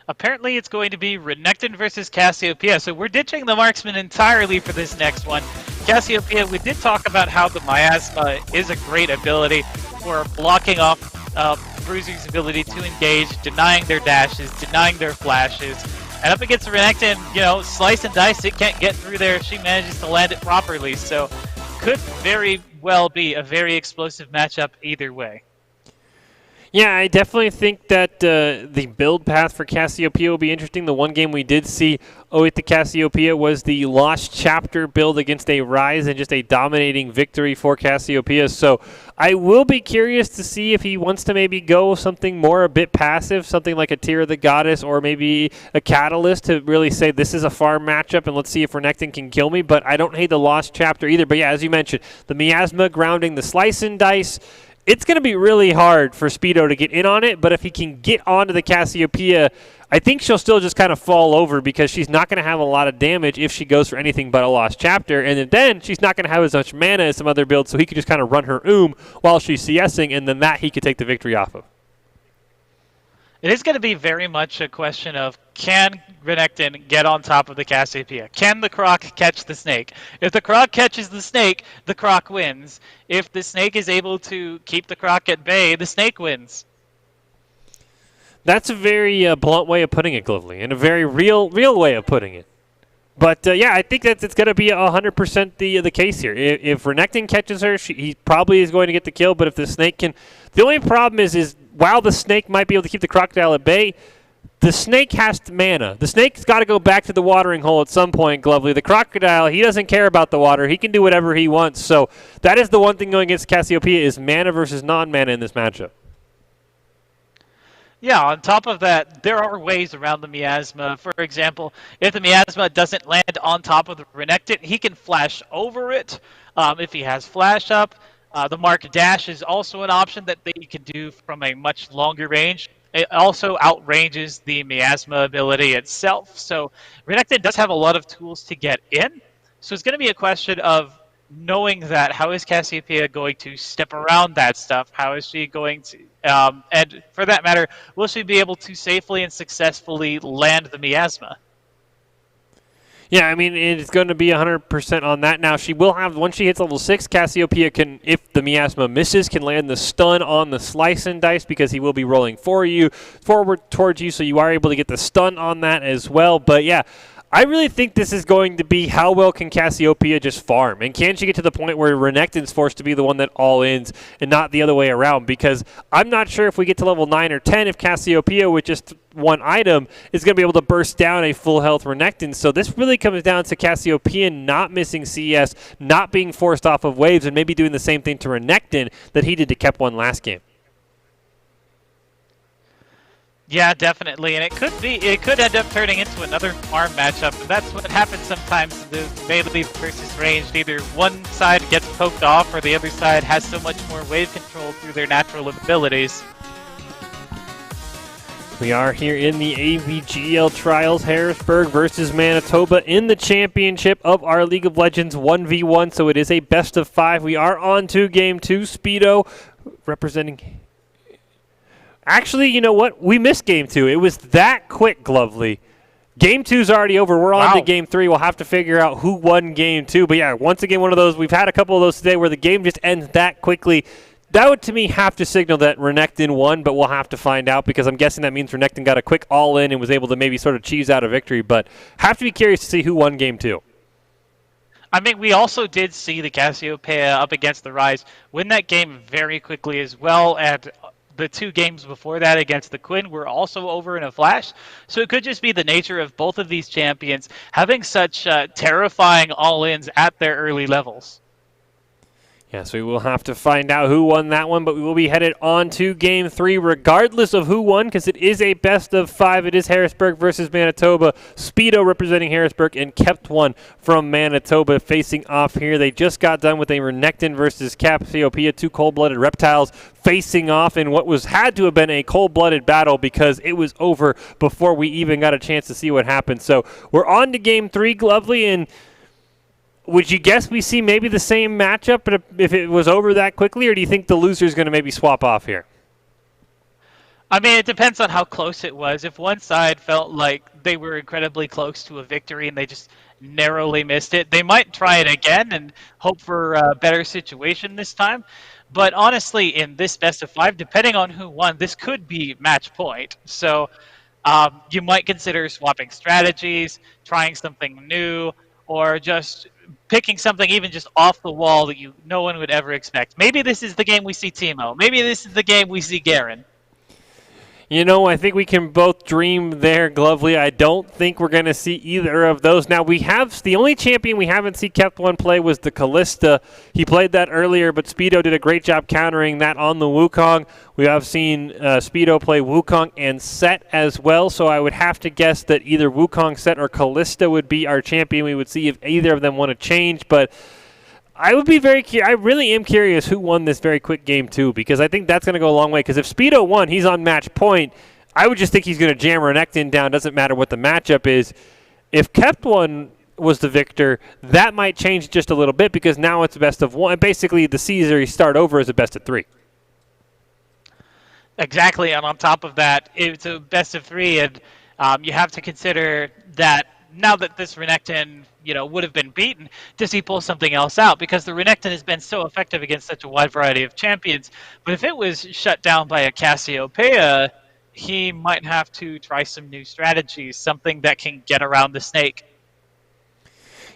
Apparently, it's going to be Renekton versus Cassiopeia. So we're ditching the marksman entirely for this next one. Cassiopeia, we did talk about how the Miasma is a great ability for blocking off Bruiser's ability to engage, denying their dashes, denying their flashes. And up against Renekton, slice and dice, it can't get through there if she manages to land it properly. So could very well be a very explosive matchup either way. Yeah, I definitely think that the build path for Cassiopeia will be interesting. The one game we did see with the Cassiopeia was the Lost Chapter build against a Rise, and just a dominating victory for Cassiopeia. So I will be curious to see if he wants to maybe go something more a bit passive, something like a Tear of the Goddess or maybe a Catalyst to really say this is a farm matchup and let's see if Renekton can kill me. But I don't hate the Lost Chapter either. But yeah, as you mentioned, the Miasma grounding the Slice and Dice. It's going to be really hard for Speedo to get in on it, but if he can get onto the Cassiopeia, I think she'll still just kind of fall over because she's not going to have a lot of damage if she goes for anything but a Lost Chapter, and then she's not going to have as much mana as some other builds, so he could just kind of run her while she's CSing, and then that he could take the victory off of. It is going to be very much a question of, can Renekton get on top of the Cassiopeia? Can the Croc catch the snake? If the Croc catches the snake, the Croc wins. If the snake is able to keep the Croc at bay, the snake wins. That's a very blunt way of putting it, Glovely, and a very real way of putting it. But, yeah, I think that it's going to be 100% the case here. If Renekton catches her, he probably is going to get the kill, but if the snake can... The only problem is while the snake might be able to keep the crocodile at bay, the snake has to mana. The snake's got to go back to the watering hole at some point, Glovely. The crocodile, he doesn't care about the water. He can do whatever he wants. So that is the one thing going against Cassiopeia is mana versus non-mana in this matchup. Yeah, on top of that, there are ways around the Miasma. For example, if the Miasma doesn't land on top of the Renekton, he can flash over it if he has flash up. The Mark Dash is also an option that they can do from a much longer range. It also outranges the Miasma ability itself. So Renekton does have a lot of tools to get in. So it's going to be a question of knowing that. How is Cassiopeia going to step around that stuff? How is she going to... and for that matter, will she be able to safely and successfully land the Miasma? Yeah, I mean, it's going to be 100% on that. Now, she will have, once she hits level 6, Cassiopeia can, if the Miasma misses, can land the stun on the Slice and Dice because he will be rolling forward towards you, so you are able to get the stun on that as well. But yeah, I really think this is going to be how well can Cassiopeia just farm, and can she get to the point where Renekton's forced to be the one that all-ins and not the other way around, because I'm not sure if we get to level 9 or 10 if Cassiopeia with just one item is going to be able to burst down a full health Renekton. So this really comes down to Cassiopeia not missing CS, not being forced off of waves, and maybe doing the same thing to Renekton that he did to Kep1 last game. Yeah, definitely, and it could end up turning into another farm matchup, and that's what happens sometimes in the melee versus ranged. Either one side gets poked off, or the other side has so much more wave control through their natural abilities. We are here in the AVGL Trials, Harrisburg versus Manitoba in the championship of our League of Legends 1v1, so it is a best of 5. We are on to Game 2. Speedo representing... Actually, you know what? We missed Game 2. It was that quick, Glovely. Game 2's already over. We're on to Game 3. We'll have to figure out who won Game 2. But yeah, once again, one of those. We've had a couple of those today where the game just ends that quickly. That would, to me, have to signal that Renekton won, but we'll have to find out because I'm guessing that means Renekton got a quick all-in and was able to maybe sort of cheese out a victory. But have to be curious to see who won Game 2. I mean, we also did see the Cassiopeia up against the Rise win that game very quickly as well, and the 2 games before that against the Quinn were also over in a flash. So it could just be the nature of both of these champions having such terrifying all-ins at their early levels. Yes, we will have to find out who won that one, but we will be headed on to Game 3 regardless of who won because it is a best of 5. It is Harrisburg versus Manitoba. Speedo representing Harrisburg and kept one from Manitoba facing off here. They just got done with a Renekton versus Cassiopeia, two cold-blooded reptiles facing off in what had to have been a cold-blooded battle because it was over before we even got a chance to see what happened. So we're on to Game 3, Glovely, and would you guess we see maybe the same matchup but if it was over that quickly, or do you think the loser is going to maybe swap off here? I mean, it depends on how close it was. If one side felt like they were incredibly close to a victory and they just narrowly missed it, they might try it again and hope for a better situation this time. But honestly, in this best of 5, depending on who won, this could be match point. So you might consider swapping strategies, trying something new, or just picking something even just off the wall that no one would ever expect. Maybe this is the game we see Timo. Maybe this is the game we see Garen. You know, I think we can both dream there, Glovely. I don't think we're going to see either of those. Now, the only champion we haven't seen kept one play was the Callista. He played that earlier, but Speedo did a great job countering that on the Wukong. We have seen Speedo play Wukong and Set as well, so I would have to guess that either Wukong, Set, or Callista would be our champion. We would see if either of them want to change, but I would be I really am curious who won this very quick game, too, because I think that's going to go a long way. Because if Speedo won, he's on match point. I would just think he's going to jam Renekton down. Doesn't matter what the matchup is. If kept one was the victor, that might change just a little bit because now it's a best of 1. Basically, the series start over as a best of 3. Exactly, and on top of that, it's a best of 3, and you have to consider that now that this Renekton, would have been beaten, does he pull something else out? Because the Renekton has been so effective against such a wide variety of champions. But if it was shut down by a Cassiopeia, he might have to try some new strategies, something that can get around the snake.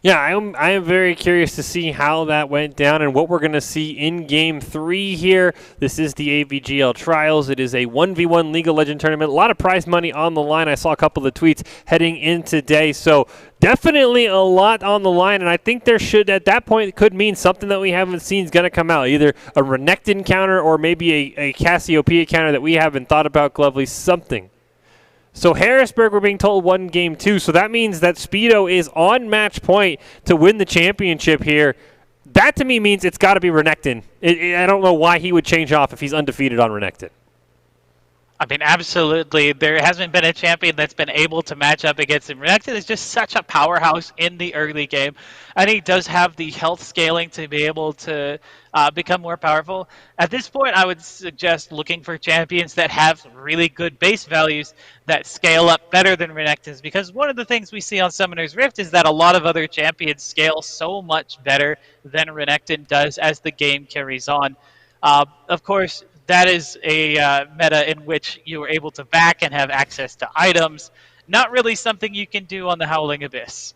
Yeah, I am very curious to see how that went down and what we're going to see in Game 3 here. This is the AVGL Trials. It is a 1v1 League of Legends tournament. A lot of prize money on the line. I saw a couple of tweets heading in today, so definitely a lot on the line, and I think there should, at that point, it could mean something that we haven't seen is going to come out, either a Renekton counter or maybe a Cassiopeia counter that we haven't thought about, Glovely, something. So Harrisburg, we're being told won Game 2, so that means that Speedo is on match point to win the championship here. That, to me, means it's got to be Renekton. I don't know why he would change off if he's undefeated on Renekton. I mean, absolutely. There hasn't been a champion that's been able to match up against him. Renekton is just such a powerhouse in the early game, and he does have the health scaling to be able to become more powerful. At this point, I would suggest looking for champions that have really good base values that scale up better than Renekton's, because one of the things we see on Summoner's Rift is that a lot of other champions scale so much better than Renekton does as the game carries on. Of course, that is a meta in which you are able to back and have access to items. Not really something you can do on the Howling Abyss.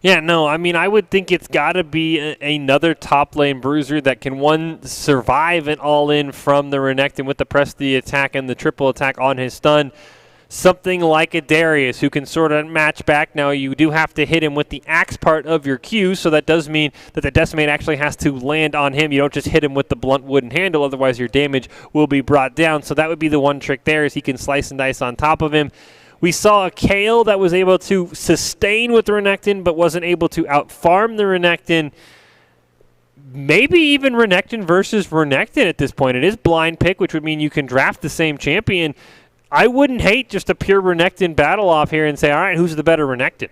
Yeah, no, I mean, I would think it's got to be another top lane bruiser that can, survive an all-in from the Renekton with the press the attack and the triple attack on his stun. Something like a Darius who can sort of match back. Now, you do have to hit him with the axe part of your Q, so that does mean that the Decimate actually has to land on him. You don't just hit him with the blunt wooden handle, otherwise your damage will be brought down. So that would be the one trick there, is he can slice and dice on top of him. We saw a Kale that was able to sustain with the Renekton, but wasn't able to out-farm the Renekton. Maybe even Renekton versus Renekton at this point. It is blind pick, which would mean you can draft the same champion. I wouldn't hate just a pure Renekton battle off here and say, all right, who's the better Renekton?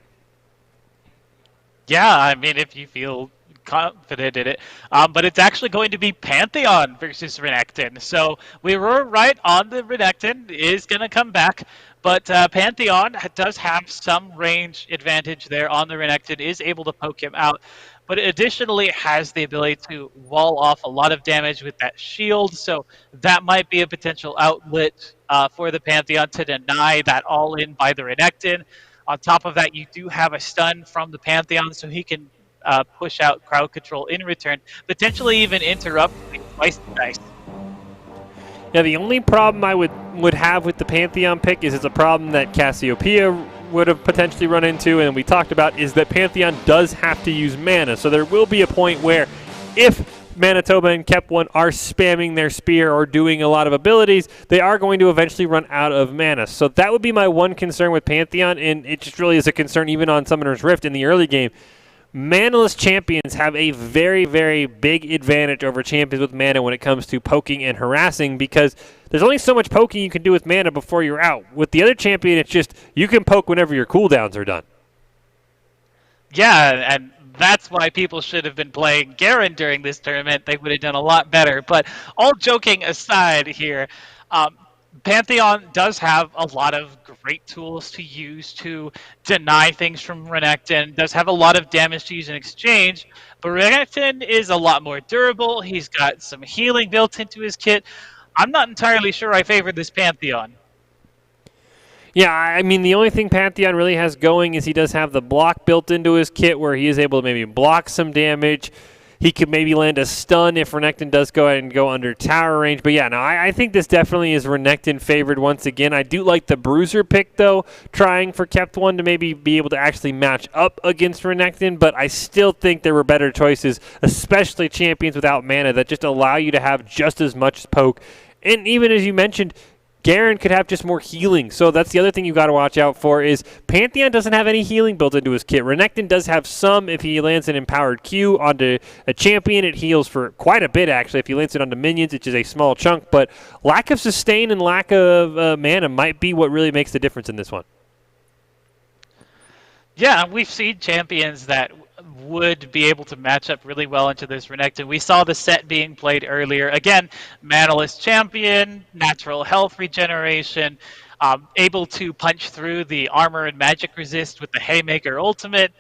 Yeah, I mean, if you feel confident in it. But it's actually going to be Pantheon versus Renekton. So we were right on the Renekton is going to come back. But Pantheon does have some range advantage there on the Renekton, is able to poke him out. But additionally, it has the ability to wall off a lot of damage with that shield. So that might be a potential outlet for the Pantheon to deny that all-in by the Renekton. On top of that, you do have a stun from the Pantheon, so he can push out crowd control in return, potentially even interrupt twice the dice. Yeah, the only problem I would have with the Pantheon pick is it's a problem that Cassiopeia would have potentially run into, and we talked about, is that Pantheon does have to use mana. So there will be a point where if Manitoba and Kep1 are spamming their spear or doing a lot of abilities, they are going to eventually run out of mana. So that would be my one concern with Pantheon, and it just really is a concern even on Summoner's Rift in the early game. Manaless champions have a very, very big advantage over champions with mana when it comes to poking and harassing, because there's only so much poking you can do with mana before you're out. With the other champion, it's just you can poke whenever your cooldowns are done. Yeah, and that's why people should have been playing Garen during this tournament. They would have done a lot better. But all joking aside here, Pantheon does have a lot of great tools to use to deny things from Renekton, does have a lot of damage to use in exchange, but Renekton is a lot more durable. He's got some healing built into his kit. I'm not entirely sure I favor this Pantheon. Yeah, I mean, the only thing Pantheon really has going is he does have the block built into his kit where he is able to maybe block some damage. He could maybe land a stun if Renekton does go ahead and go under tower range. But yeah, no, I think this definitely is Renekton favored once again. I do like the Bruiser pick, though, trying for Kep1 to maybe be able to actually match up against Renekton. But I still think there were better choices, especially champions without mana that just allow you to have just as much poke. And even as you mentioned, Garen could have just more healing. So that's the other thing you got to watch out for is Pantheon doesn't have any healing built into his kit. Renekton does have some if he lands an empowered Q onto a champion. It heals for quite a bit, actually. If he lands it onto minions, it's just a small chunk. But lack of sustain and lack of mana might be what really makes the difference in this one. Yeah, we've seen champions that would be able to match up really well into this Renekton. We saw the set being played earlier. Again, Manaless champion, natural health regeneration, able to punch through the armor and magic resist with the Haymaker ultimate.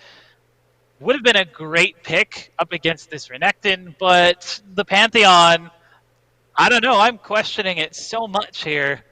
Would have been a great pick up against this Renekton, but the Pantheon, I don't know, I'm questioning it so much here.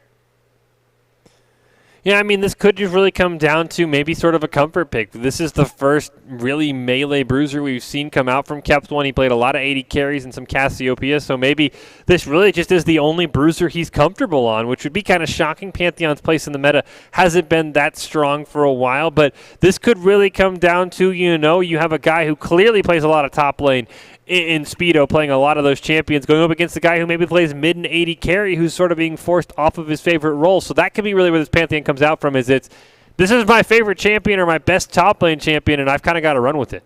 Yeah, I mean, this could just really come down to maybe sort of a comfort pick. This is the first really melee bruiser we've seen come out from Kep1. He played a lot of 80 carries and some Cassiopeia, so maybe this really just is the only bruiser he's comfortable on, which would be kind of shocking. Pantheon's place in the meta hasn't been that strong for a while, but this could really come down to, you have a guy who clearly plays a lot of top lane in Speedo, playing a lot of those champions, going up against the guy who maybe plays mid and 80 carry, who's sort of being forced off of his favorite role. So that could be really where this Pantheon comes out from, is this is my favorite champion or my best top lane champion, and I've kind of got to run with it.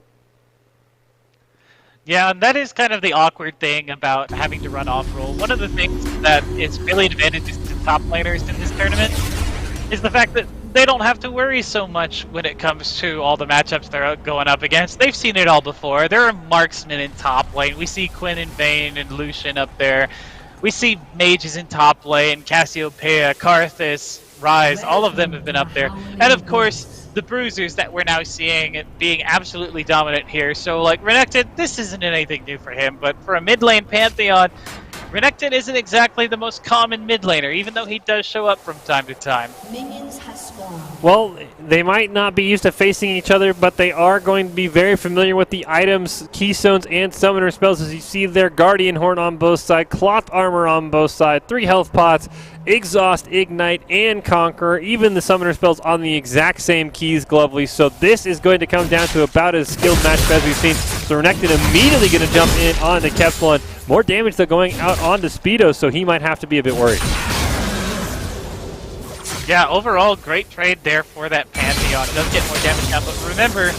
Yeah, and that is kind of the awkward thing about having to run off-roll. One of the things that is really advantageous to top laners in this tournament is the fact that they don't have to worry so much when it comes to all the matchups they're going up against. They've seen it all before. There are marksmen in top lane. We see Quinn and Vayne and Lucian up there. We see mages in top lane, Cassiopeia, Karthus, Ryze. All of them have been up there. And of course, the bruisers that we're now seeing being absolutely dominant here. So like Renekton, this isn't anything new for him, but for a mid lane Pantheon, Renekton isn't exactly the most common mid laner, even though he does show up from time to time. Minions has spawned. Well, they might not be used to facing each other, but they are going to be very familiar with the items, keystones, and summoner spells. As you see there, Guardian Horn on both sides, Cloth Armor on both sides, 3 health pots, Exhaust, Ignite, and Conqueror. Even the summoner spells on the exact same keys, Glovely. So this is going to come down to about as skilled matchup as we've seen. So Renekton immediately going to jump in onto Kep1. More damage, though, going out onto Speedo, so he might have to be a bit worried. Yeah, overall, great trade there for that Pantheon. It does get more damage now, but remember,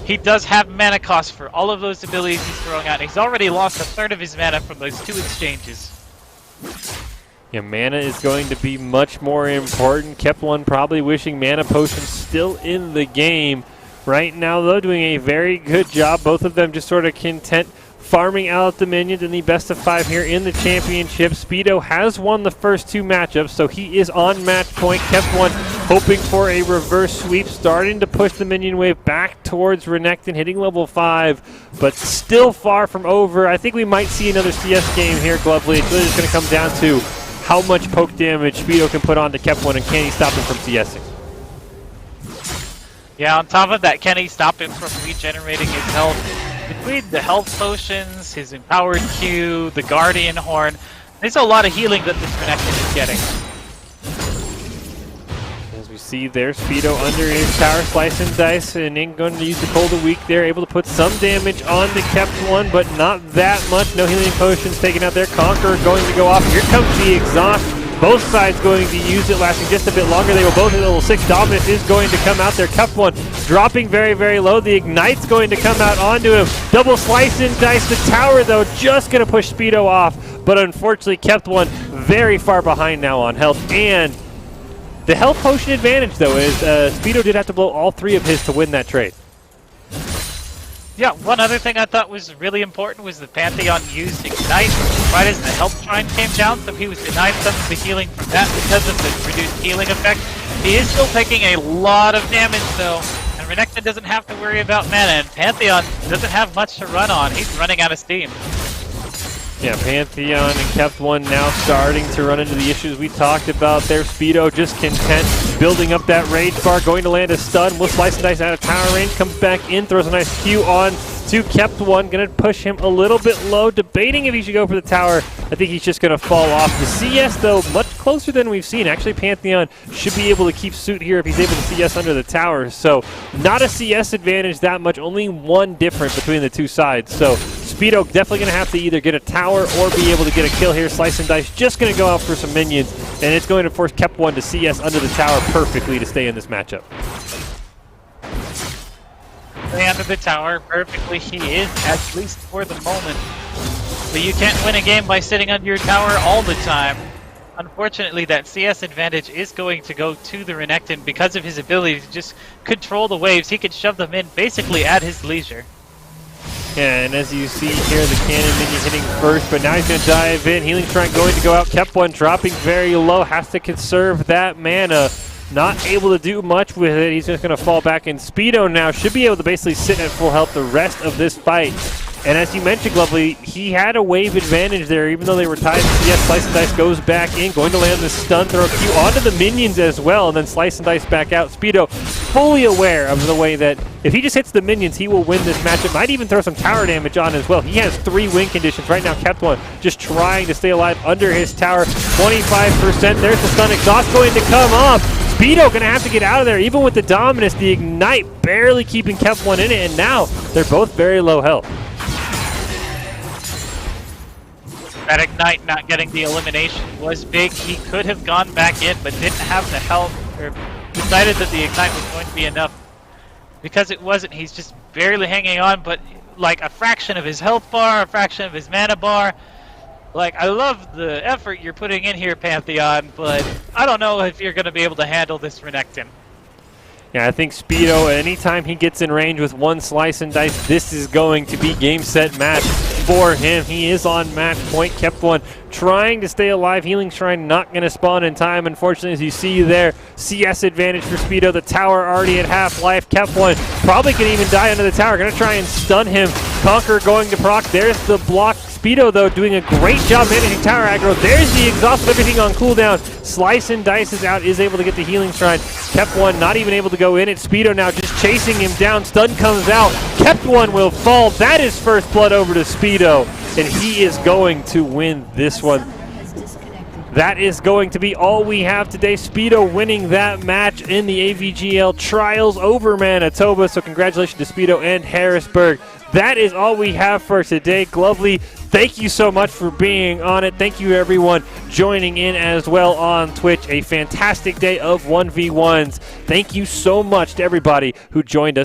he does have mana cost for all of those abilities he's throwing out. He's already lost a third of his mana from those 2 exchanges. Yeah, mana is going to be much more important. Kep1 probably wishing mana potions still in the game. Right now, though, doing a very good job. Both of them just sort of content farming out the minions in the best of 5 here in the championship. Speedo has won the first 2 matchups, so he is on match point. Kep1 hoping for a reverse sweep, starting to push the minion wave back towards Renekton, hitting level 5, but still far from over. I think we might see another CS game here, Glovely. It's really just going to come down to how much poke damage Speedo can put on to Kep1, and can he stop him from CSing? Yeah, on top of that, can he stop him from regenerating his health? Between the health potions, his empowered Q, the Guardian Horn, there's a lot of healing that this Renekton is getting. As we see there, Speedo under his tower, slice and dice, and ain't going to use the Cold a Week there, able to put some damage on the kept one, but not that much. No healing potions taken out there. Conqueror going to go off. Here comes the exhaust. Both sides going to use it, lasting just a bit longer. They will both hit level 6. Dominus is going to come out there. Kept one dropping very, very low. The Ignite's going to come out onto him. Double slice and dice. The tower, though, just going to push Speedo off, but unfortunately kept one very far behind now on health. And the health potion advantage, though, is Speedo did have to blow all 3 of his to win that trade. Yeah, one other thing I thought was really important was the Pantheon used Ignite right as the health shrine came down, so he was denied some of the healing from that because of the reduced healing effect. He is still taking a lot of damage, though, and Renekton doesn't have to worry about mana, and Pantheon doesn't have much to run on. He's running out of steam. Yeah, Pantheon and kept one now starting to run into the issues we talked about there. Speedo just content, building up that rage bar, going to land a stun. Will slice and dice out of tower range, comes back in, throws a nice Q on to kept one. Going to push him a little bit low, debating if he should go for the tower. I think he's just going to fall off. The CS, though, much closer than we've seen. Actually, Pantheon should be able to keep suit here if he's able to CS under the tower. So, not a CS advantage that much, only one difference between the two sides. So, Speedo definitely going to have to either get a tower or be able to get a kill here. Slice and dice just going to go out for some minions, and it's going to force kept one to CS under the tower perfectly to stay in this matchup. Stay under the tower perfectly. He is, at least for the moment. But you can't win a game by sitting under your tower all the time. Unfortunately, that CS advantage is going to go to the Renekton because of his ability to just control the waves. He can shove them in basically at his leisure. Yeah, and as you see here, the cannon minion hitting first, but now he's going to dive in. Healing Shrine going to go out. Kept one dropping very low. Has to conserve that mana. Not able to do much with it. He's just going to fall back. And Speedo now should be able to basically sit at full health the rest of this fight. And as you mentioned, Lovely, he had a wave advantage there, even though they were tied. Yes, Slice and Dice goes back in, going to land the stun, throw Q onto the minions as well, and then Slice and Dice back out. Speedo fully aware of the way that if he just hits the minions, he will win this matchup. Might even throw some tower damage on as well. He has 3 win conditions. Right now, kept one just trying to stay alive under his tower. 25%. There's the stun. Exhaust going to come off. Speedo going to have to get out of there, even with the Dominus. The Ignite barely keeping kept one in it, and now they're both very low health. That Ignite not getting the elimination was big. He could have gone back in, but didn't have the health, or decided that the Ignite was going to be enough. Because it wasn't, he's just barely hanging on, but like a fraction of his health bar, a fraction of his mana bar. Like, I love the effort you're putting in here, Pantheon, but I don't know if you're going to be able to handle this Renekton. Yeah, I think Speedo, anytime he gets in range with one slice and dice, this is going to be game, set, match for him. He is on match point. Kept one trying to stay alive. Healing Shrine not going to spawn in time. Unfortunately, as you see there, CS advantage for Speedo. The tower already at half life. Kept one probably can even die under the tower. Going to try and stun him. Conqueror going to proc. There's the block. Speedo, though, doing a great job managing tower aggro. There's the exhaust with everything on cooldown. Slice and dice is out, is able to get the healing shrine. Kept one not even able to go in it. Speedo now just chasing him down. Stun comes out. Kept one will fall. That is first blood over to Speedo, and he is going to win this one. That is going to be all we have today. Speedo winning that match in the AVGL Trials over Manitoba. So congratulations to Speedo and Harrisburg. That is all we have for today. Glovely, thank you so much for being on it. Thank you, everyone, joining in as well on Twitch. A fantastic day of 1v1s. Thank you so much to everybody who joined us.